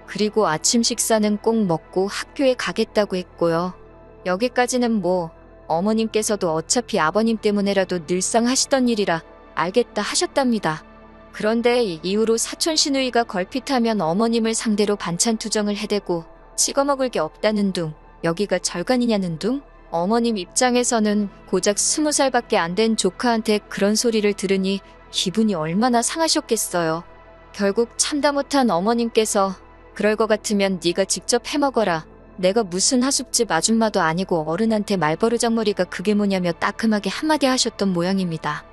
그리고 아침 식사는 꼭 먹고 학교에 가겠다고 했고요. 여기까지는 뭐 어머님께서도 어차피 아버님 때문에라도 늘상 하시던 일이라 알겠다 하셨답니다. 그런데 이후로 사촌 시누이가 걸핏하면 어머님을 상대로 반찬 투정을 해대고 찍어먹을 게 없다는 둥, 여기가 절간이냐는 둥, 어머님 입장에서는 고작 20살밖에 안 된 조카한테 그런 소리를 들으니 기분이 얼마나 상하셨겠어요. 결국 참다 못한 어머님께서 그럴 것 같으면 네가 직접 해먹어라. 내가 무슨 하숙집 아줌마도 아니고 어른한테 말버르장머리가 그게 뭐냐며 따끔하게 한마디 하셨던 모양입니다.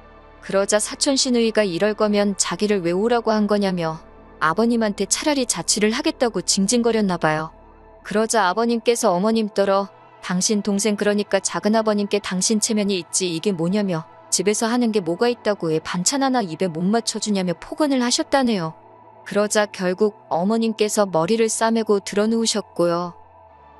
그러자 사촌 시누이가 이럴 거면 자기를 왜 오라고 한 거냐며 아버님한테 차라리 자취를 하겠다고 징징거렸나 봐요. 그러자 아버님께서 어머님더러 당신 동생 그러니까 작은아버님께 당신 체면이 있지 이게 뭐냐며 집에서 하는 게 뭐가 있다고 애 반찬 하나 입에 못 맞춰주냐며 폭언을 하셨다네요. 그러자 결국 어머님께서 머리를 싸매고 드러누우셨고요.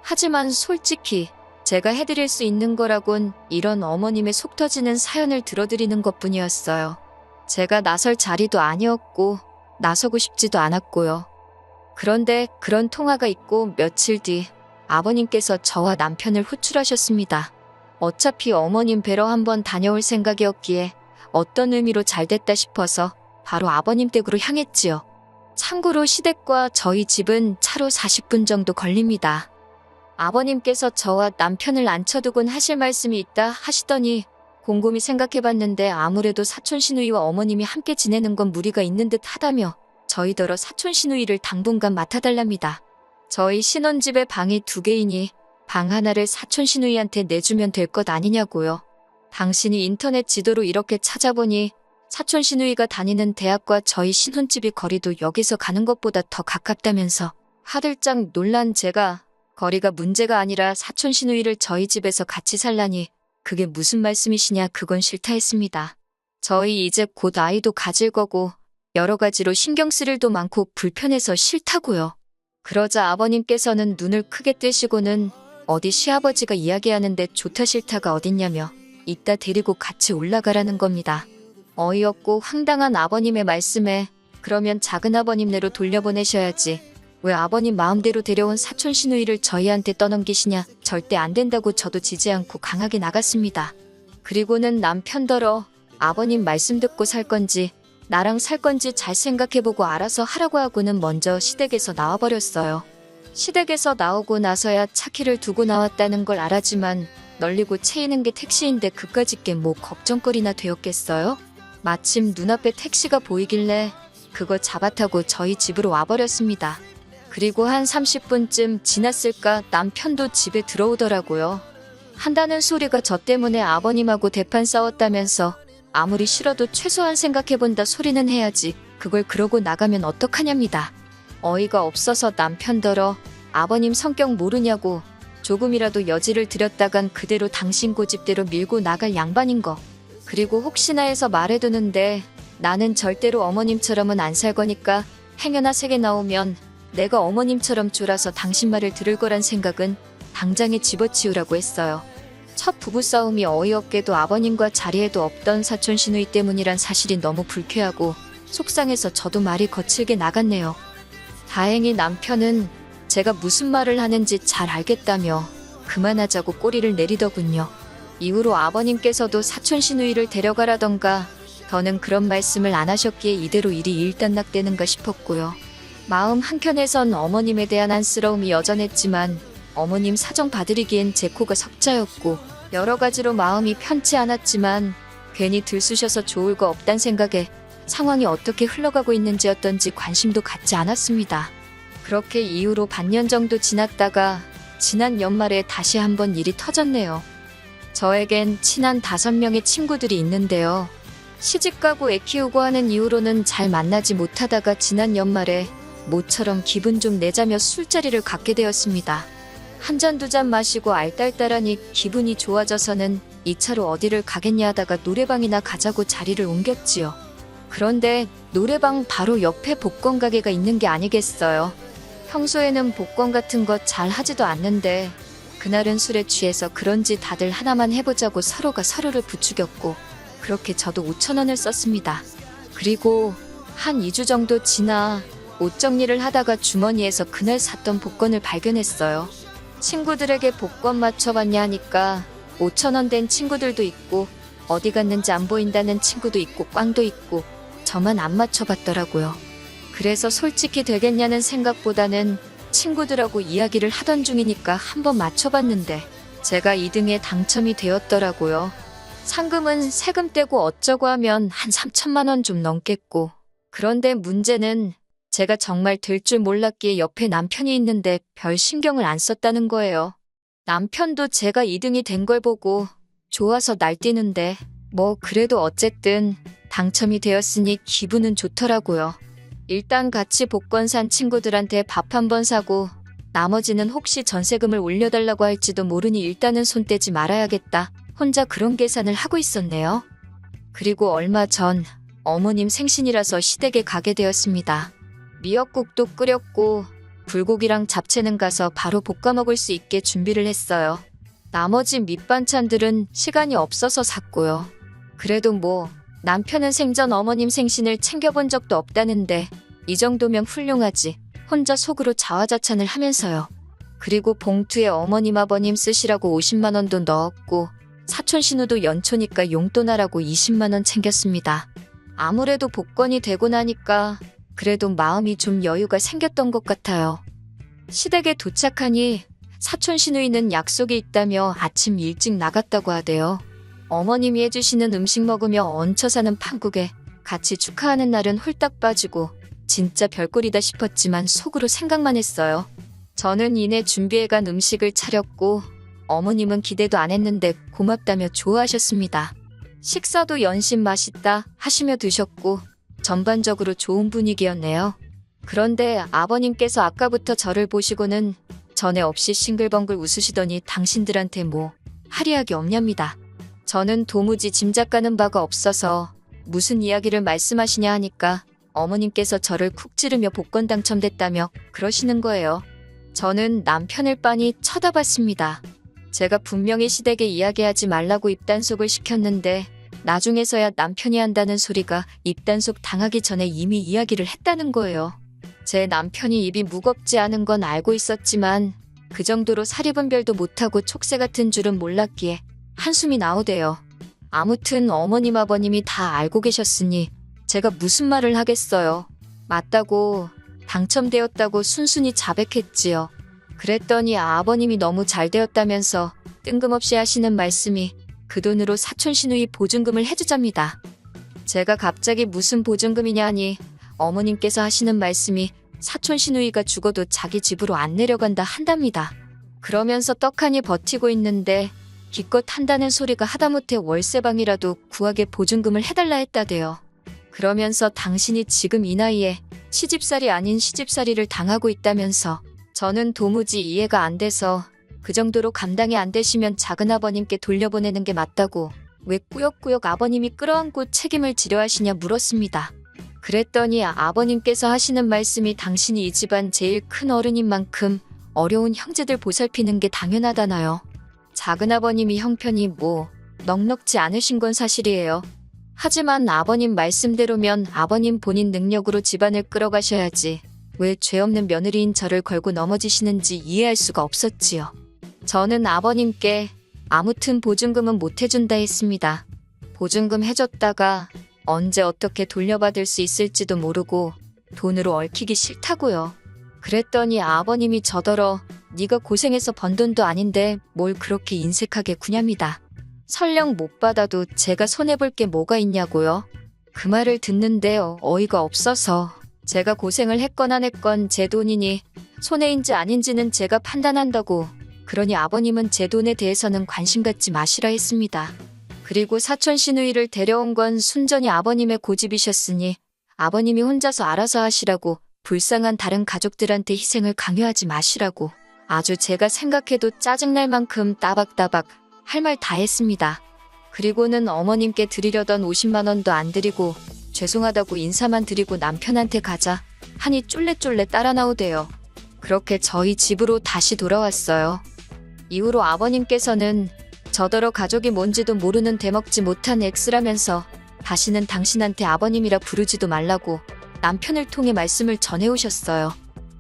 하지만 솔직히 제가 해드릴 수 있는 거라곤 이런 어머님의 속 터지는 사연을 들어드리는 것뿐이었어요. 제가 나설 자리도 아니었고 나서고 싶지도 않았고요. 그런데 그런 통화가 있고 며칠 뒤 아버님께서 저와 남편을 호출하셨습니다. 어차피 어머님 뵈러 한번 다녀올 생각이었기에 어떤 의미로 잘됐다 싶어서 바로 아버님 댁으로 향했지요. 참고로 시댁과 저희 집은 차로 40분 정도 걸립니다. 아버님께서 저와 남편을 앉혀두곤 하실 말씀이 있다 하시더니 곰곰이 생각해봤는데 아무래도 사촌 시누이와 어머님이 함께 지내는 건 무리가 있는 듯 하다며 저희더러 사촌 시누이를 당분간 맡아달랍니다. 저희 신혼집에 방이 2개이니 방 하나를 사촌 시누이한테 내주면 될 것 아니냐고요. 당신이 인터넷 지도로 이렇게 찾아보니 사촌 시누이가 다니는 대학과 저희 신혼집이 거리도 역에서 가는 것보다 더 가깝다면서 하들짝 놀란 제가 거리가 문제가 아니라 사촌 시누이를 저희 집에서 같이 살라니 그게 무슨 말씀이시냐 그건 싫다 했습니다. 저희 이제 곧 아이도 가질 거고 여러 가지로 신경 쓸 일도 많고 불편해서 싫다고요. 그러자 아버님께서는 눈을 크게 뜨시고는 어디 시아버지가 이야기하는데 좋다 싫다가 어딨냐며 이따 데리고 같이 올라가라는 겁니다. 어이없고 황당한 아버님의 말씀에 그러면 작은아버님네로 돌려보내셔야지. 왜 아버님 마음대로 데려온 사촌 시누이를 저희한테 떠넘기시냐. 절대 안 된다고 저도 지지 않고 강하게 나갔습니다. 그리고는 남편더러 아버님 말씀 듣고 살 건지 나랑 살 건지 잘 생각해보고 알아서 하라고 하고는 먼저 시댁에서 나와버렸어요. 시댁에서 나오고 나서야 차키를 두고 나왔다는 걸 알았지만 널리고 채이는 게 택시인데 그까짓 게 뭐 걱정거리나 되었겠어요? 마침 눈앞에 택시가 보이길래 그거 잡아타고 저희 집으로 와버렸습니다. 그리고 한 30분쯤 지났을까 남편도 집에 들어오더라고요. 한다는 소리가 저 때문에 아버님하고 대판 싸웠다면서 아무리 싫어도 최소한 생각해본다 소리는 해야지 그걸 그러고 나가면 어떡하냐입니다. 어이가 없어서 남편더러 아버님 성격 모르냐고 조금이라도 여지를 들였다간 그대로 당신 고집대로 밀고 나갈 양반인 거. 그리고 혹시나 해서 말해두는데 나는 절대로 어머님처럼은 안 살 거니까 행여나 세게 나오면 내가 어머님처럼 졸아서 당신 말을 들을 거란 생각은 당장에 집어치우라고 했어요. 첫 부부싸움이 어이없게도 아버님과 자리에도 없던 사촌 시누이 때문이란 사실이 너무 불쾌하고 속상해서 저도 말이 거칠게 나갔네요. 다행히 남편은 제가 무슨 말을 하는지 잘 알겠다며 그만하자고 꼬리를 내리더군요. 이후로 아버님께서도 사촌 시누이를 데려가라던가 더는 그런 말씀을 안 하셨기에 이대로 일이 일단락되는가 싶었고요. 마음 한켠에선 어머님에 대한 안쓰러움이 여전했지만 어머님 사정 봐드리기엔 제 코가 석자였고 여러 가지로 마음이 편치 않았지만 괜히 들쑤셔서 좋을 거 없단 생각에 상황이 어떻게 흘러가고 있는지였던지 관심도 갖지 않았습니다. 그렇게 이후로 반년 정도 지났다가 지난 연말에 다시 한번 일이 터졌네요. 저에겐 친한 5명의 친구들이 있는데요. 시집가고 애 키우고 하는 이유로는 잘 만나지 못하다가 지난 연말에 모처럼 기분 좀 내자며 술자리를 갖게 되었습니다. 한 잔 두 잔 마시고 알딸딸하니 기분이 좋아져서는 2차로 어디를 가겠냐 하다가 노래방이나 가자고 자리를 옮겼지요. 그런데 노래방 바로 옆에 복권 가게가 있는 게 아니겠어요. 평소에는 복권 같은 거 잘 하지도 않는데 그날은 술에 취해서 그런지 다들 하나만 해보자고 서로가 서로를 부추겼고 그렇게 저도 5,000원을 썼습니다. 그리고 한 2주 정도 지나 옷 정리를 하다가 주머니에서 그날 샀던 복권을 발견했어요. 친구들에게 복권 맞춰봤냐 하니까 5,000원 된 친구들도 있고 어디 갔는지 안 보인다는 친구도 있고 꽝도 있고 저만 안 맞춰봤더라고요. 그래서 솔직히 되겠냐는 생각보다는 친구들하고 이야기를 하던 중이니까 한번 맞춰봤는데 제가 2등에 당첨이 되었더라고요. 상금은 세금 떼고 어쩌고 하면 한 3천만 원 좀 넘겠고 그런데 문제는 제가 정말 될 줄 몰랐기에 옆에 남편이 있는데 별 신경을 안 썼다는 거예요. 남편도 제가 2등이 된 걸 보고 좋아서 날뛰는데 뭐 그래도 어쨌든 당첨이 되었으니 기분은 좋더라고요. 일단 같이 복권 산 친구들한테 밥 한 번 사고 나머지는 혹시 전세금을 올려달라고 할지도 모르니 일단은 손 떼지 말아야겠다. 혼자 그런 계산을 하고 있었네요. 그리고 얼마 전 어머님 생신이라서 시댁에 가게 되었습니다. 미역국도 끓였고 불고기랑 잡채는 가서 바로 볶아 먹을 수 있게 준비를 했어요. 나머지 밑반찬들은 시간이 없어서 샀고요. 그래도 뭐 남편은 생전 어머님 생신을 챙겨본 적도 없다는데 이 정도면 훌륭하지. 혼자 속으로 자화자찬을 하면서요. 그리고 봉투에 어머님 아버님 쓰시라고 50만 원도 넣었고 사촌 신우도 연초니까 용돈 하라고 20만 원 챙겼습니다. 아무래도 복권이 되고 나니까 그래도 마음이 좀 여유가 생겼던 것 같아요. 시댁에 도착하니 사촌 시누이는 약속이 있다며 아침 일찍 나갔다고 하대요. 어머님이 해주시는 음식 먹으며 얹혀 사는 판국에 같이 축하하는 날은 홀딱 빠지고 진짜 별꼴이다 싶었지만 속으로 생각만 했어요. 저는 이내 준비해간 음식을 차렸고 어머님은 기대도 안 했는데 고맙다며 좋아하셨습니다. 식사도 연신 맛있다 하시며 드셨고 전반적으로 좋은 분위기였네요. 그런데 아버님께서 아까부터 저를 보시고는 전에 없이 싱글벙글 웃으시더니 당신들한테 뭐 할이하기 없냐입니다. 저는 도무지 짐작가는 바가 없어서 무슨 이야기를 말씀하시냐 하니까 어머님께서 저를 쿡 찌르며 복권 당첨됐다며 그러시는 거예요. 저는 남편을 빤히 쳐다봤습니다. 제가 분명히 시댁에 이야기하지 말라고 입단속을 시켰는데 나중에서야 남편이 한다는 소리가 입단속 당하기 전에 이미 이야기를 했다는 거예요. 제 남편이 입이 무겁지 않은 건 알고 있었지만 그 정도로 살이분별도 못하고 촉새 같은 줄은 몰랐기에 한숨이 나오대요. 아무튼 어머님 아버님이 다 알고 계셨으니 제가 무슨 말을 하겠어요. 맞다고 당첨되었다고 순순히 자백했지요. 그랬더니 아버님이 너무 잘 되었다면서 뜬금없이 하시는 말씀이 그 돈으로 사촌 시누이 보증금을 해주잡니다. 제가 갑자기 무슨 보증금이냐 하니 어머님께서 하시는 말씀이 사촌 시누이가 죽어도 자기 집으로 안 내려간다 한답니다. 그러면서 떡하니 버티고 있는데 기껏 한다는 소리가 하다못해 월세방이라도 구하게 보증금을 해달라 했다대요. 그러면서 당신이 지금 이 나이에 시집살이 아닌 시집살이를 당하고 있다면서 저는 도무지 이해가 안 돼서 그 정도로 감당이 안 되시면 작은아버님께 돌려보내는 게 맞다고 왜 꾸역꾸역 아버님이 끌어안고 책임을 지려 하시냐 물었습니다. 그랬더니 아버님께서 하시는 말씀이 당신이 이 집안 제일 큰 어른인 만큼 어려운 형제들 보살피는 게 당연하다나요. 작은아버님이 형편이 뭐 넉넉지 않으신 건 사실이에요. 하지만 아버님 말씀대로면 아버님 본인 능력으로 집안을 끌어가셔야지 왜 죄 없는 며느리인 저를 걸고 넘어지시는지 이해할 수가 없었지요. 저는 아버님께 아무튼 보증금은 못 해준다 했습니다. 보증금 해줬다가 언제 어떻게 돌려받을 수 있을지도 모르고 돈으로 얽히기 싫다고요. 그랬더니 아버님이 저더러 네가 고생해서 번 돈도 아닌데 뭘 그렇게 인색하게 구냐입니다. 설령 못 받아도 제가 손해볼 게 뭐가 있냐고요. 그 말을 듣는데 어이가 없어서 제가 고생을 했건 안 했건 제 돈이니 손해인지 아닌지는 제가 판단한다고 그러니 아버님은 제 돈에 대해서는 관심 갖지 마시라 했습니다. 그리고 사촌 시누이를 데려온 건 순전히 아버님의 고집이셨으니 아버님이 혼자서 알아서 하시라고, 불쌍한 다른 가족들한테 희생을 강요하지 마시라고 아주 제가 생각해도 짜증날 만큼 따박따박 할 말 다 했습니다. 그리고는 어머님께 드리려던 50만 원도 안 드리고 죄송하다고 인사만 드리고 남편한테 가자 하니 쫄래쫄래 따라 나오대요. 그렇게 저희 집으로 다시 돌아왔어요. 이후로 아버님께서는 저더러 가족이 뭔지도 모르는 대먹지 못한 X라면서 다시는 당신한테 아버님이라 부르지도 말라고 남편을 통해 말씀을 전해오셨어요.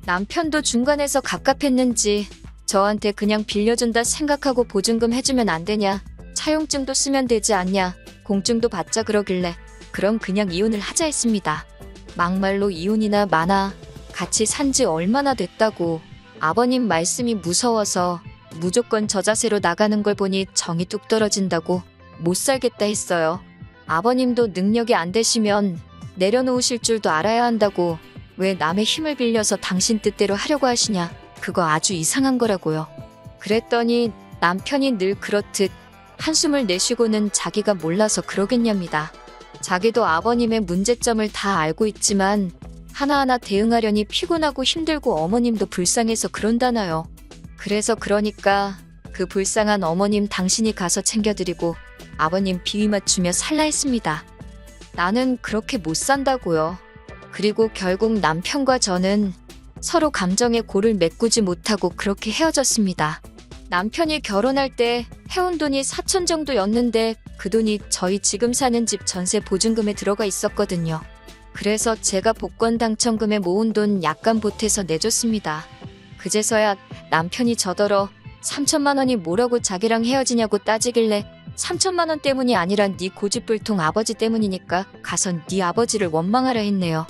남편도 중간에서 갑갑했는지 저한테 그냥 빌려준다 생각하고 보증금 해주면 안 되냐, 차용증도 쓰면 되지 않냐, 공증도 받자 그러길래 그럼 그냥 이혼을 하자 했습니다. 막말로 이혼이나 마나, 같이 산지 얼마나 됐다고. 아버님 말씀이 무서워서 무조건 저 자세로 나가는 걸 보니 정이 뚝 떨어진다고 못 살겠다 했어요. 아버님도 능력이 안 되시면 내려놓으실 줄도 알아야 한다고, 왜 남의 힘을 빌려서 당신 뜻대로 하려고 하시냐, 그거 아주 이상한 거라고요. 그랬더니 남편이 늘 그렇듯 한숨을 내쉬고는 자기가 몰라서 그러겠냐입니다. 자기도 아버님의 문제점을 다 알고 있지만 하나하나 대응하려니 피곤하고 힘들고 어머님도 불쌍해서 그런다나요. 그래서 그러니까 그 불쌍한 어머님 당신이 가서 챙겨드리고 아버님 비위 맞추며 살라 했습니다. 나는 그렇게 못 산다고요. 그리고 결국 남편과 저는 서로 감정의 골을 메꾸지 못하고 그렇게 헤어졌습니다. 남편이 결혼할 때 해온 돈이 4천 정도였는데 그 돈이 저희 지금 사는 집 전세 보증금에 들어가 있었거든요. 그래서 제가 복권 당첨금에 모은 돈 약간 보태서 내줬습니다. 그제서야 남편이 저더러 3천만 원이 뭐라고 자기랑 헤어지냐고 따지길래 3천만 원 때문이 아니라 네 고집불통 아버지 때문이니까 가선 네 아버지를 원망하라 했네요.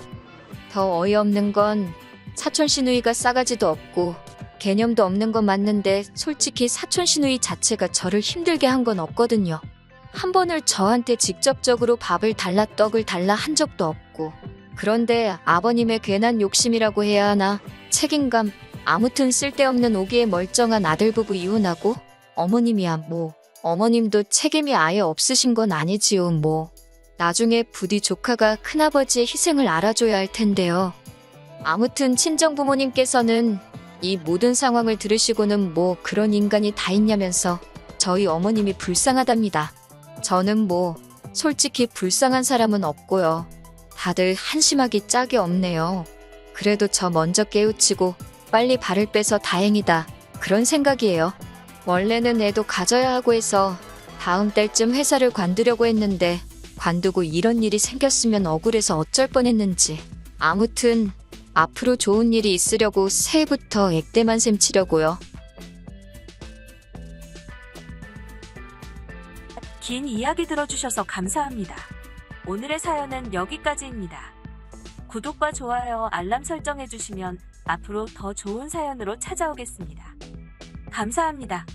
더 어이없는 건 사촌 시누이가 싸가지도 없고 개념도 없는 건 맞는데 솔직히 사촌 시누이 자체가 저를 힘들게 한 건 없거든요. 한 번을 저한테 직접적으로 밥을 달라 떡을 달라 한 적도 없고. 그런데 아버님의 괜한 욕심이라고 해야 하나, 책임감, 아무튼 쓸데없는 오기에 멀쩡한 아들 부부 이혼하고 어머님이야 뭐, 어머님도 책임이 아예 없으신 건 아니지요 뭐. 나중에 부디 조카가 큰아버지의 희생을 알아줘야 할 텐데요. 아무튼 친정부모님께서는 이 모든 상황을 들으시고는 뭐 그런 인간이 다 있냐면서 저희 어머님이 불쌍하답니다. 저는 뭐 솔직히 불쌍한 사람은 없고요. 다들 한심하기 짝이 없네요. 그래도 저 먼저 깨우치고 빨리 발을 빼서 다행이다, 그런 생각이에요. 원래는 애도 가져야 하고 해서 다음 달쯤 회사를 관두려고 했는데 관두고 이런 일이 생겼으면 억울해서 어쩔 뻔했는지. 아무튼 앞으로 좋은 일이 있으려고 새해부터 액대만샘 치려고요. 긴 이야기 들어주셔서 감사합니다. 오늘의 사연은 여기까지입니다. 구독과 좋아요, 알람 설정해주시면 앞으로 더 좋은 사연으로 찾아오겠습니다. 감사합니다.